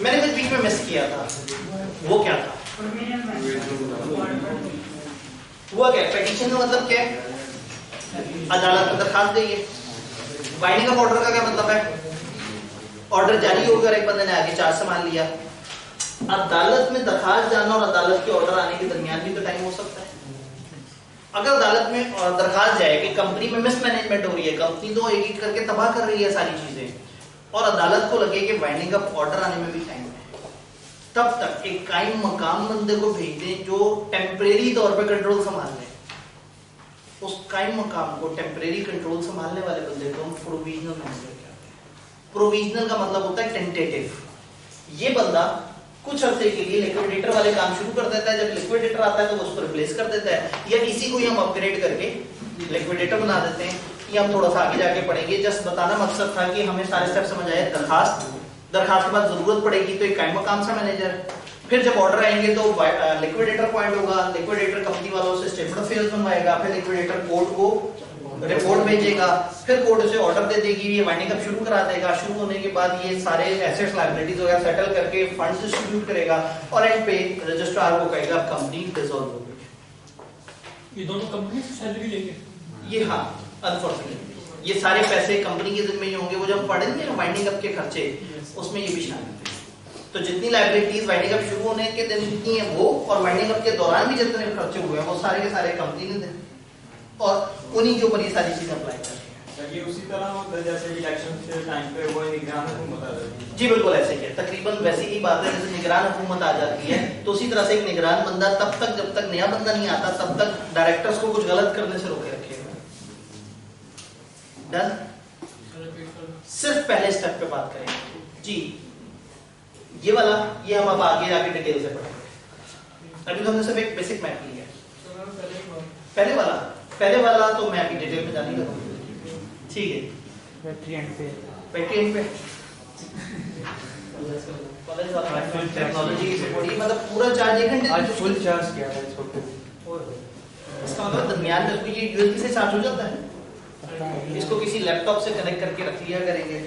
मैंने कुछ बीच में मिस किया था, वो क्या था? हुआ क्या? पेटिशन का मतलब क्या है? अदालत में दरखास्त देगी। बाइंडिंग ऑफ ऑर्डर का क्या मतलब है? ऑर्डर जारी होकर एक बंदे ने आगे चार्ज संभाल लिया। अदालत में दरखास्त जाना और अदालत के ऑर्डर आने के दरमियान भी तो टाइम हो सकता है। अगर अदालत में दरखास्त जाए कि कंपनी में मिसमैनेजमेंट हो रही है, कंपनी तो एक एक करके तबाह कर रही है सारी चीजें, और अदालत को लगे कि वाइंडिंग ऑफ ऑर्डर आने में भी टाइम है, तब तक एक कायम मकाम बंदे को भेज दें जो टेम्परेरी तौर पे कंट्रोल संभाल ले। उस कायम मकाम को टेम्परेरी कंट्रोल संभालने वाले बंदे को हम प्रोविजनल मैनेजर कहते हैं। प्रोविजनल का मतलब होता है टेंटेटिव। ये बंदा कुछ अर्से के लिए लिक्विडेटर वाले काम शुरू कर देता है, जब लिक्विडेटर आता है तो उसको रिप्लेस कर देता है, या इसी को ही हम अपग्रेड करके लिक्विडेटर बना देते हैं। ये हम थोड़ा सा आगे जाके पढ़ेंगे। जस्ट बताना मकसद था कि हमें सारे स्टेप समझ आए। दरखास्त के बाद जरूरत पड़ेगी तो एक कायम मकाम सा मैनेजर, फिर जब ऑर्डर आएंगे तो लिक्विडेटर पॉइंट होगा, लिक्विडेटर कंपनी वालों से स्टेटमेंट ऑफ सेल्स बनवाएगा, फिर लिक्विडेटर कोर्ट को रिपोर्ट भेजेगा, फिर कोर्ट उसे ऑर्डर दे देगी, ये वाइंडिंग अप शुरू करा देगा। शुरू होने के बाद ये सारे एसेट्स लायबिलिटीज वगैरह सेटल करके फंड्स डिस्ट्रीब्यूट करेगा, और एंड पे रजिस्ट्रार को कहेगा कंपनी डिसॉल्व हो गई। ये दोनों कंपनी से सैलरी लेंगे ये हाँ, अनफॉर्चुनेटली ये सारे पैसे कंपनी के जिम्मे ही होंगे। वो जब पढ़ेंगे ना वाइंडिंग अप के खर्चे, उसमें ये भी शामिल है। तो जितनी लायबिलिटीज वाइंडिंग अप शुरू होने के दिन जितनी है वो, और वाइंडिंग अप के दौरान भी जितने खर्चे हुए हैं वो सारे के सारे कंपनी ने देने, और उन्हीं के ऊपर ये सारी चीजें अप्लाई कर रही हैं। ये उसी तरह होता है जैसे इलेक्शन के टाइम पे वो निगरान हुकूमत आ जाती है। जी बिल्कुल ऐसे ही है, तकरीबन वैसी ही बात है जैसे निगरान हुकूमत आ जाती है, तो उसी तरह से एक निगरान बंदा तब तक जब तक नया बंदा नहीं आता तब तक डायरेक्टर्स को कुछ गलत करने से रोके रखेगा। डन? सिर्फ पहले स्टेप पे बात करेंगे जी। ये वाला ये हम अब आगे जाके डिटेल से पढ़ेंगे। अभी तो हमने सिर्फ एक बेसिक मैप लिया है। पहले वाला तो मैं अभी डिटेल में जाने लगा। ठीक है, बैटरी एंड पे कॉलेज वाला टेक्नोलॉजी की सपोर्ट, ये मतलब पूरा चार्ज 1 घंटे आज फुल चार्ज किया है इसको। इसका मतलब दरमियान में ये यूएसबी से चार्ज हो जाता है। इसको किसी लैपटॉप से कनेक्ट करके रख लिया करेंगे।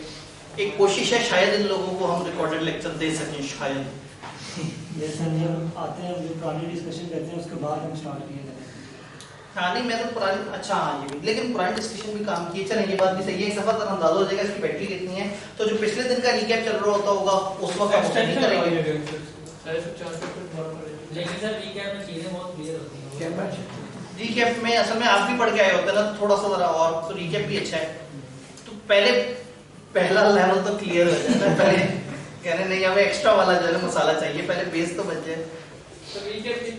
एक कोशिश है शायद इन लोगों को हम रिकॉर्डेड लेक्चर दे सकें शायद। ये सर जब आते हैं जो पुरानी डिस्कशन करते हैं उसके बाद हम स्टार्ट किए थे। हाँ नहीं मैं तो पुरानी, अच्छा हाँ ये भी, लेकिन पुरानी डिस्कशन भी काम किए। चलें ये बात भी सही है, एक सफा तरह अंदाजा हो जाएगा इसकी बैटरी कितनी है, तो जो पिछले दिन का रिकैप चल रहा होता होगा उस वक्त हम उसको नहीं करेंगे। लेकिन सर रिकैप में चीजें बहुत क्लियर होती हैं। रिकैप में असल में आप भी पढ़ के आए होते हैं ना, थोड़ा सा जरा और, तो रिकैप भी अच्छा है। तो पहला लेवल तो क्लियर हो जाता है, पहले कहने नहीं हमें एक्स्ट्रा वाला जो है मसाला चाहिए, पहले बेस तो बच जाए।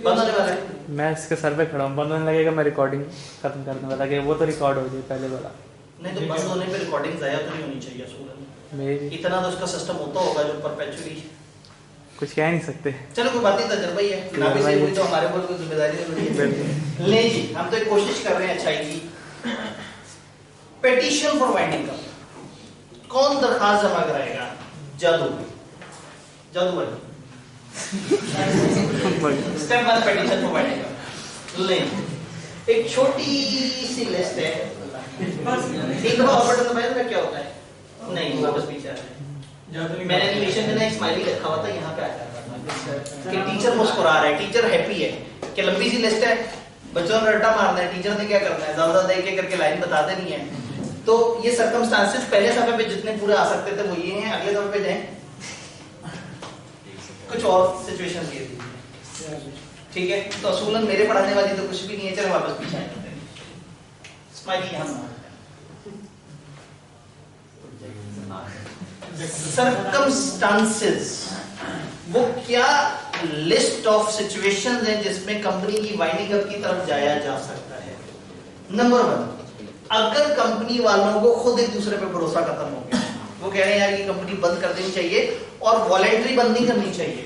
बंद होने वाला है, मैं इसके सर पे खड़ा हूँ, बंद होने लगेगा मैं रिकॉर्डिंग खत्म करने वाला कि वो तो रिकॉर्ड हो जाए पहले वाला। नहीं तो बंद होने पे रिकॉर्डिंग ज़ाया तो नहीं होनी चाहिए। मेरी इतना तो उसका सिस्टम होता होगा जो परपेचुअली, कुछ कह नहीं सकते। चलो कोई बात नहीं, तजर्बा ही है ना, भी सही हुई तो हमारे ऊपर कोई जिम्मेदारी नहीं है। ले जी, हम तो एक कोशिश कर रहे हैं अच्छाई की। पेटिशन फॉर वाइंडिंग अप, कौन दरखास्त जमा कराएगा? जादू भाई step 1 petition for winding up. ले, एक छोटी सी लिस्ट है, एक दफा ऑपरेटर दबाया तो क्या होता है? नहीं, वापस पीछे आ रहा है। मैंने एनिमेशन में ना एक स्माइली रखा हुआ था, यहाँ पे आ जाता है कि टीचर मुस्कुरा रहा है, टीचर हैप्पी है कि लंबी सी लिस्ट है, बच्चों ने रट्टा मारना है, टीचर ने क्या करना है, ज्यादा देख के करके लाइन बता देनी है। तो ये सर्कमस्टांसेस पहले सफे पे जितने पूरे आ सकते थे वो ये हैं, अगले सफे पे जाएं कुछ और सिचुएशन ये थी, ठीक है। तो असूलन मेरे पढ़ाने वाली तो कुछ भी नहीं है, चलो वापस पीछे आते हैं। स्माइली यहाँ सर्कमस्टांसेस, वो क्या लिस्ट ऑफ सिचुएशंस हैं जिसमें कंपनी की वाइंडिंग अप की तरफ जाया जा सकता है। नंबर 1, अगर कंपनी वालों को खुद एक दूसरे पे भरोसा खत्म हो गया, वो कह रहे हैं यार ये कंपनी बंद कर देनी चाहिए और वॉलेंटरी बंद नहीं करनी चाहिए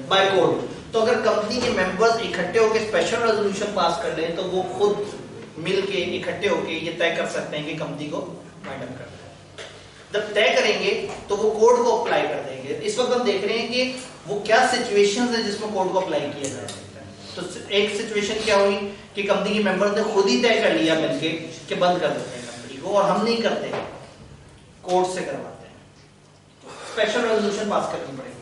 बाय कोड। तो अगर कंपनी के मेंबर्स इकट्ठे होकर स्पेशल रेजोल्यूशन पास कर लें तो वो खुद मिलके इकट्ठे होकर ये तय कर सकते हैं कि कंपनी को वाइंड अप करना है। जब तय करेंगे तो वो कोड को अप्लाई कर देंगे। इस वक्त हम देख रहे हैं कि वो क्या सिचुएशंस है जिसमें कोड को अप्लाई किया जा सकता है। तो एक सिचुएशन क्या हुई कि कंपनी के मेंबर ने खुद ही तय कर लिया मिलके कि बंद कर देते हैं कंपनी को, और हम नहीं करते, कोर्ट से करवाते हैं, स्पेशल रेजोल्यूशन पास करनी पड़ेगी।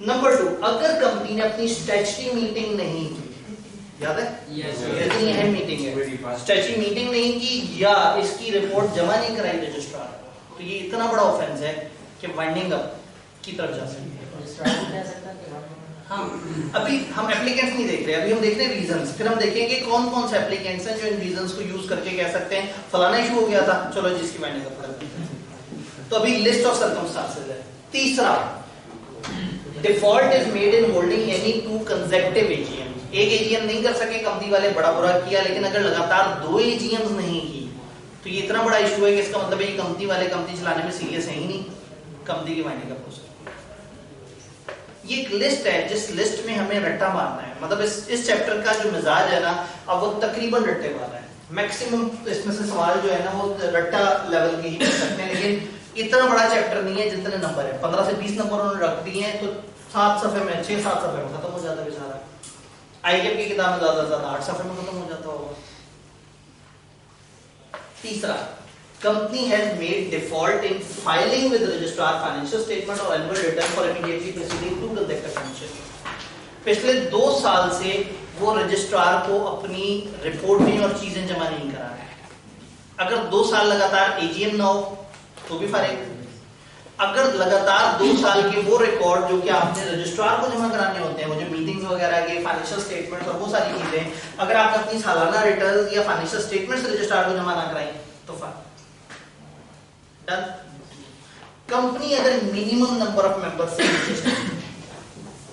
नंबर 2, अगर कंपनी ने अपनी स्टैट्यूटरी मीटिंग नहीं की, याद है कितनी अहम मीटिंग है, स्टैट्यूटरी मीटिंग नहीं की या इसकी रिपोर्ट जमा नहीं कराई रजिस्ट्रार, तो ये इतना बड़ा ऑफेंस है कि वाइंडिंग अप की तरफ जा सकती है। हाँ, अभी हम एप्लीकेंट्स नहीं देख रहे, अभी हम देख रहे हैं रीजंस, फिर हम देखेंगे कौन कौन से एप्लीकेंट्स हैं जो इन रीजंस को यूज करके कह सकते हैं फलाना इशू हो गया था, चलो जिसकी वाइंडिंग अप कर देते हैं। तो अभी लिस्ट ऑफ सर्कमस्टांसेस है। तीसरा, default is made in holding any 2 consecutive AGM. एक एजीएम नहीं कर सके, कंपनी वाले बड़ा बुरा किया, लेकिन अगर लगातार 2 एजीएम नहीं की तो ये इतना बड़ा इशू है कि इसका मतलब है ये कंपनी वाले कंपनी चलाने में सीरियस है ही नहीं, कंपनी की वाइंडिंग अप हो सकती है। ये एक लिस्ट है जिस लिस्ट में हमें रट्टा मारना है, मतलब इस चैप्टर का जो मिजाज है ना, अब वो तकरीबन रट्टे वाला है। मैक्सिमम इसमें से सवाल जो है ना वो रट्टा लेवल के ही कर सकते हैं, लेकिन इतना बड़ा चैप्टर नहीं है जितने नंबर है। 15 से 20 नंबर उन्होंने रख दिए हैं, तो 7 सफे में 6-7 सफे में खत्म हो जाता है बेचारा। आईकेएम की किताब में ज्यादा से ज्यादा 8 सफे में खत्म हो जाता होगा। तीसरा, company has made default in filing with registrar financial statement और annual return for immediately preceding 2 consecutive financial. पिछले 2 साल से वो रजिस्ट्रार को अपनी रिपोर्टें और चीजें जमा नहीं करा रहा है। अगर 2 साल लगातार एजीएम ना हो तो भी फर्क, अगर लगातार 2 साल के वो रिकॉर्ड जो कि आपने रजिस्ट्रार को जमा कराने होते हैं, वो जो मीटिंग्स वगैरह के फाइनेंशियल स्टेटमेंट्स और वो सारी चीजें, अगर आप अपनी सालाना रिटर्न या फाइनेंशियल स्टेटमेंट्स रजिस्ट्रार को जमा ना कराएं तो डन। कंपनी अगर मिनिमम नंबर ऑफ मेंबर्स से,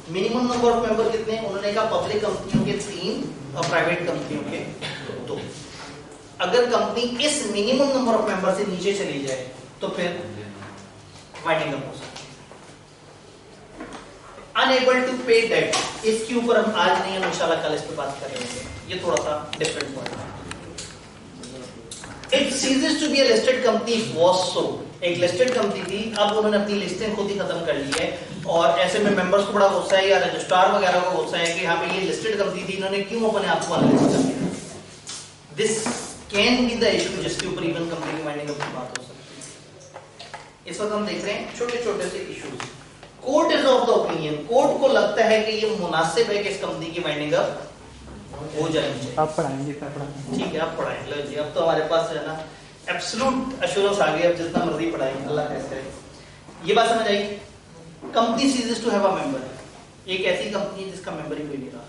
मिनिमम नंबर ऑफ मेंबर कितने, उन्होंने कहा पब्लिक कंपनियों के 3 और प्राइवेट कंपनियों के 2। अगर कंपनी इस मिनिमम नंबर ऑफ मेंबर से नीचे चली जाए तो फिर वाइंडिंग अप हो सकती है। अनएबल टू पे डेट, इसके ऊपर हम आज नहीं, हम इंशाल्लाह कल इस पे बात करेंगे, ये थोड़ा सा डिफरेंट पॉइंट है। It ceases to be a listed company was so, एक लिस्टेड कंपनी थी, अब उन्होंने अपनी लिस्टें खुद ही खत्म कर ली है, और ऐसे में मेंबर्स को बड़ा गुस्सा है या रजिस्ट्रार वगैरह को गुस्सा है कि हाँ भाई ये लिस्टेड कंपनी थी, इन्होंने क्यों अपने आप को अनलिस्ट कर दिया। This can be the issue जिसके ऊपर इवन कंपनी की वाइंडिंग अप की बात हो सकती है। इस वक्त हम देख रहे हैं छोटे छोटे से issues. Court is of the opinion, court को लगता है कि ये मुनासिब है कि इस कंपनी की वाइंडिंग अप हो जानी चाहिए। आप पढ़ाएंगे, ठीक है, आप पढ़ाएं। लो जी, अब तो हमारे पास जो है ना एब्सोल्यूट एश्योरेंस आ गई, अब जितना मर्जी पढ़ाएंगे, अल्लाह कैसे करे। ये बात समझ आई। Company ceases to have a member, एक ऐसी कंपनी है जिसका मेंबर ही कोई नहीं रहा,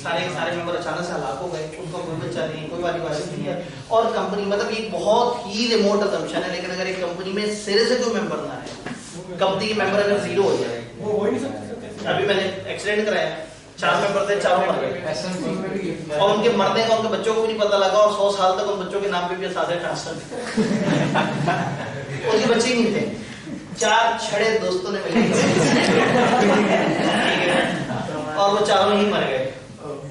सारे के सारे मेंबर अचानक से हलाक हो गए, उनका कोई बच्चा नहीं, कोई वाली बात नहीं है, और कंपनी, मतलब ये बहुत ही रिमोट असम्पशन है, लेकिन अगर एक कंपनी में सिरे से कोई मेंबर ना है, कंपनी के मेंबर अगर 0 हो जाए, वो हो ही नहीं सकते। अभी मैंने एक्सीडेंट कराया, 4 मेंबर थे, चारों मर गए और उनके मरने का उनके बच्चों को भी नहीं पता लगा और 100 साल तक उन बच्चों के नाम पे भी सादे ट्रांसफर उनके बच्चे ही नहीं थे। 4 छड़े दोस्तों ने मिले और वो चारों ही मर गए।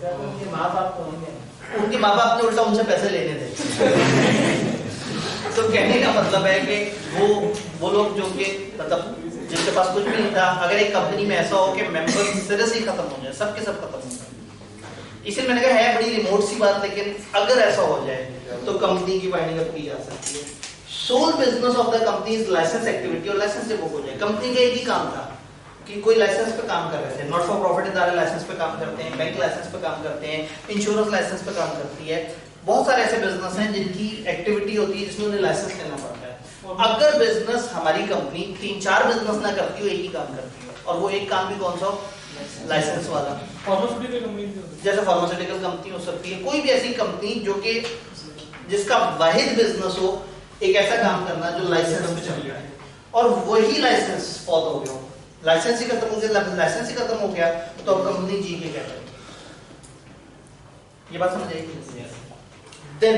उनके माँ बाप तो होंगे, उनके माँ बाप ने उल्टा उनसे पैसे लेने थे। तो कहने का मतलब है कि वो लोग जो कि मतलब जिनके पास कुछ भी नहीं था, अगर एक कंपनी में ऐसा हो कि मेंबर्स सिरे से ही खत्म हो जाए, सबके सब खत्म हो जाए, इसलिए मैंने कहा है बड़ी रिमोट सी बात, लेकिन अगर ऐसा हो जाए तो कंपनी की वाइंडिंग अप की जा सकती है। Sole business of the company is license activity, और लाइसेंस से बुक हो जाए। कंपनी का एक ही काम था कि कोई लाइसेंस पे काम कर रहे थे, नॉट फॉर प्रॉफिट इदारे लाइसेंस पे काम करते हैं, बैंक लाइसेंस पे काम करते हैं, इंश्योरेंस लाइसेंस पे काम करती है, बहुत सारे ऐसे बिजनेस हैं जिनकी एक्टिविटी होती है जिसमें उन्हें लाइसेंस लेना पड़ता है। अगर बिजनेस हमारी कंपनी 3-4 बिजनेस ना करती हो, एक ही काम करती है, और वो एक काम भी कौन सा हो, लाइसेंस वाला। फार्मास्यूटिकल कंपनी जैसे फार्मास्यूटिकल कंपनी हो सकती है, कोई भी ऐसी कंपनी जो कि जिसका वाहिद बिजनेस हो एक ऐसा काम करना जो लाइसेंस पे चल रहा है, और वही लाइसेंस फॉलो हो गया, लाइसेंस ही खत्म हो गया, लाइसेंस ही खत्म हो गया, तो अब कंपनी जी के क्या करेगी? ये बात समझ आएगी? Then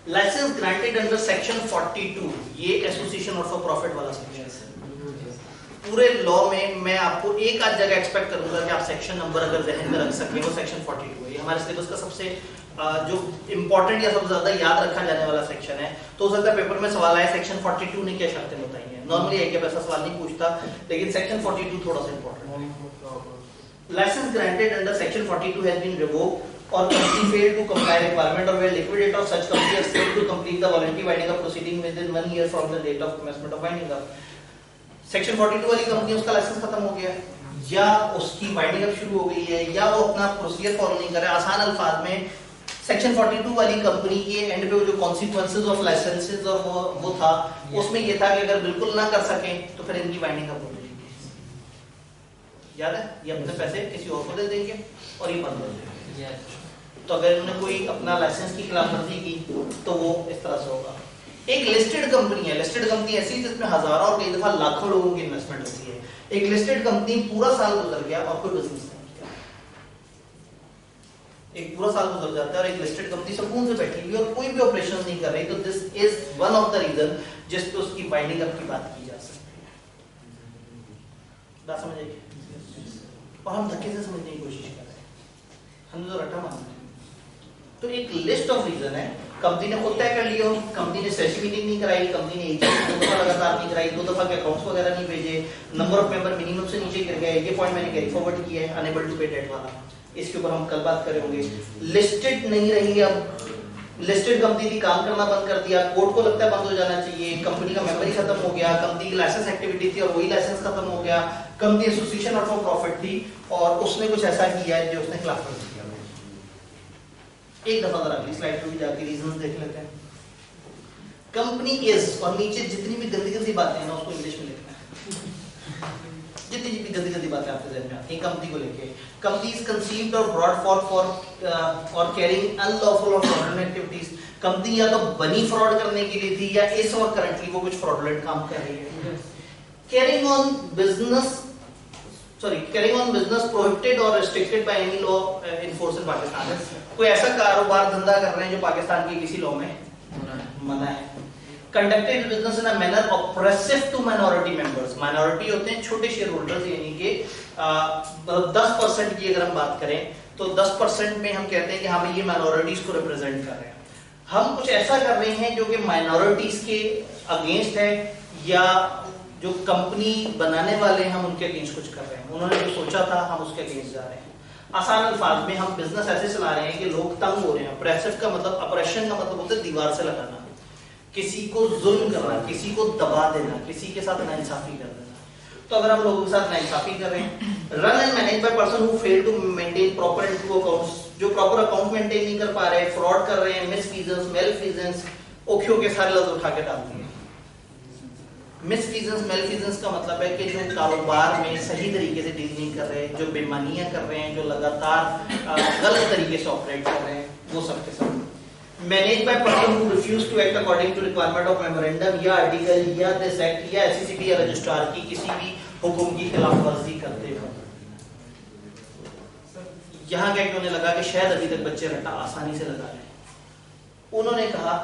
license granted under section 42, ये एसोसिएशन और फॉर प्रॉफिट वाला सेक्शन है। पूरे लॉ में मैं आपको एक आध जगह एक्सपेक्ट करूंगा कि आप सेक्शन नंबर अगर जहन में रख सकें, वो सेक्शन 42 है। ये हमारे सिलेबस का सबसे जो इंपॉर्टेंट या सबसे ज्यादा याद रखा जाने वाला सेक्शन है। तो हो सकता है पेपर में सवाल आए सेक्शन 42 ने क्या शर्तें बताई हैं। नॉर्मली एक ऐसा सवाल नहीं पूछता, लेकिन सेक्शन 42 थोड़ा सा important. License granted under section 42 has been revoked or company failed to comply requirement or were liquidated or such company has failed to complete the voluntary winding up proceeding within 1 year from the date of commencement of winding up. Section 42 वाली कंपनी उसका लाइसेंस खत्म हो गया है, या उसकी वाइंडिंग अप शुरू हो गई है, या वो अपना प्रोसीजर फॉलो नहीं कर रहा है। आसान अल्फाज में सेक्शन 42 वाली कंपनी के एंड पे जो कॉन्सिक्वेंसेस ऑफ लाइसेंसेस और वो था, उसमें ये था कि अगर बिल्कुल ना कर सके तो फिर इनकी वाइंडिंग अप हो जाएगी। याद है, ये अपने पैसे किसी और को दे देंगे और ये बंद हो जाएगा। तो अगर इन्होंने कोई अपना लाइसेंस की खिलाफवर्जी की तो वो इस तरह से होगा। एक लिस्टेड कंपनी है, लिस्टेड कंपनी ऐसी जिसमें हजारों और कई दफा लाखों लोगों की इन्वेस्टमेंट होती है। एक लिस्टेड कंपनी पूरा साल गुजर गया और कोई बिजनेस नहीं किया, एक पूरा साल गुजर जाता है और एक लिस्टेड कंपनी सुकून से बैठी हुई और कोई भी ऑपरेशन नहीं कर रही, तो this is one of the reason जिस पे उसकी वाइंडिंग अप की बात की जा सकती है। बात समझ आएगी? और हम धक्के से समझने की कोशिश कर रहे हैं, हम जो रट्टा मारते हैं। तो एक लिस्ट ऑफ रीजन है, कंपनी ने खुद तय कर लिया, कंपनी ने सेशन मीटिंग नहीं कराई, कंपनी ने एक दफा लगातार नहीं कराई, 2 दफा के अकाउंट्स वगैरह नहीं भेजे, नंबर ऑफ मेंबर मिनिमम से नीचे गिर गए, ये पॉइंट मैंने कैरी फॉरवर्ड किया है, अनेबल टू पे डेट वाला, इसके ऊपर हम कल बात करेंगे। लिस्टेड नहीं रही, अब लिस्टेड कंपनी थी, काम करना बंद कर दिया, कोर्ट को लगता है बंद हो जाना चाहिए, कंपनी का मेंबर ही खत्म हो गया, कंपनी की लाइसेंस एक्टिविटी थी और वही लाइसेंस खत्म हो गया, कंपनी एसोसिएशन और फॉर प्रॉफिट थी और उसने कुछ ऐसा किया है जो उसने खिलाफवर्जी किया। एक दफा जरा अगली स्लाइड पे भी जाके रीजंस देख लेते हैं। कंपनी इज, और नीचे जितनी भी गंदी गंदी बातें हैं ना उसको इंग्लिश में लिखना है, जितनी भी गंदी गंदी बातें आपके जहन में आती हैं कंपनी को लेके। कंपनी इज कंसीव्ड और ब्रॉट फॉर और कैरिंग अनलॉफुल और फ्रॉडुलेंट एक्टिविटीज। कंपनी या तो बनी फ्रॉड करने के लिए थी या इस वक्त करंटली वो कुछ फ्रॉडुलेंट काम कर रही है। कैरिंग ऑन बिजनेस प्रोहिबिटेड और restricted by any law enforced in Pakistan. कोई ऐसा कारोबार धंधा कर रहे हैं जो पाकिस्तान के किसी लॉ में मना है। Conducted business in a manner oppressive to minority members. Minority होते हैं छोटे शेयर होल्डर्स, यानी कि 10% की अगर हम बात करें तो 10% में हम कहते हैं कि हम ये माइनॉरिटीज को रिप्रेजेंट कर रहे हैं। हम कुछ ऐसा कर रहे हैं जो कि माइनॉरिटीज के अगेंस्ट है, या जो कंपनी बनाने वाले हैं हम उनके अगेंस्ट कुछ कर रहे हैं, उन्होंने जो सोचा था हम उसके अगेंस्ट जा रहे हैं। आसान अल्फाज में हम बिजनेस ऐसे चला रहे हैं कि लोग तंग हो रहे हैं। ऑपरेसिव का मतलब, ऑपरेशन का मतलब होता है दीवार से लगाना, किसी को जुल्म करना, किसी को दबा देना, किसी के साथ नाइंसाफी कर देना। तो अगर हम लोगों के साथ नाइंसाफी कर रहे हैं, run and manage by person who fail to maintain proper and true accounts, जो प्रॉपर अकाउंट मेंटेन नहीं कर पा रहे, फ्रॉड कर रहे हैं, मिसफीजेंस, मेलफीजेंस, ओखियों के सारे लफ्ज उठा के डाल दिए। मिसफीजेंस, मेलफीजेंस का मतलब है कि जो कारोबार में सही तरीके से डील नहीं कर रहे, जो बेईमानियां कर रहे हैं, जो लगातार गलत तरीके से ऑपरेट कर रहे हैं, वो सब के सब। Manage by person who refuse to act according to requirement of memorandum या आर्टिकल या दिस एक्ट या एससीसीपी या रजिस्ट्रार की किसी भी हुक्म की खिलाफवर्जी करते हो, यहाँ क्या उन्हें लगा कि शायद अभी तक बच्चे रट्टा आसानी से लगा रहे हैं। उन्होंने कहा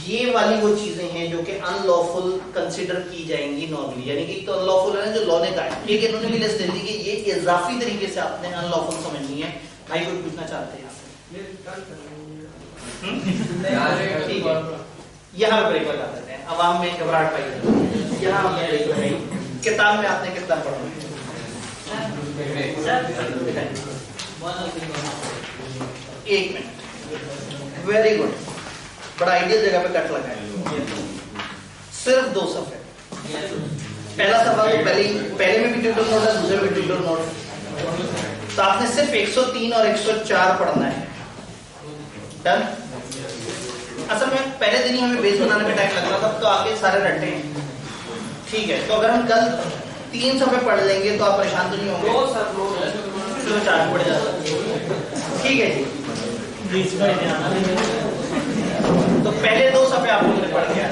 ये वाली वो चीजें हैं जो कि अनलॉफुल कंसिडर की जाएंगी नॉर्मली, यानी कि तो अनलॉफुल है ना जो लॉ ने कहा है, ठीक है। इन्होंने भी लिस्ट दे दी कि ये इजाफी तरीके से आपने अनलॉफुल समझनी है। भाई कोई पूछना चाहते हैं ठीक है, यहाँ पे ब्रेक लगा देते हैं, आवाम में घबराहट पाई जाती है। यहाँ हमने ब्रेक लगाई, किताब में आपने कितना पढ़ा? एक मिनट, वेरी गुड, बड़ा आइडियल जगह पे कट लगा है। सिर्फ 2 सफ़े, पहला सफा तो पहले में भी ट्यूटर नोट है, दूसरे में भी ट्यूटर नोट, तो आपने सिर्फ 103 और 104 पढ़ना है। डन। असल में पहले दिन ही हमें बेस बनाने में टाइम लग रहा था, तो आगे सारे रट्टे हैं, ठीक है। तो अगर हम कल 3 सफ़े पढ़ लेंगे तो आप परेशान तो नहीं होंगे? तो 4 पढ़ जाता, ठीक है जी। तो पहले 2 सफ़े आप लोगों ने पढ़ के आए।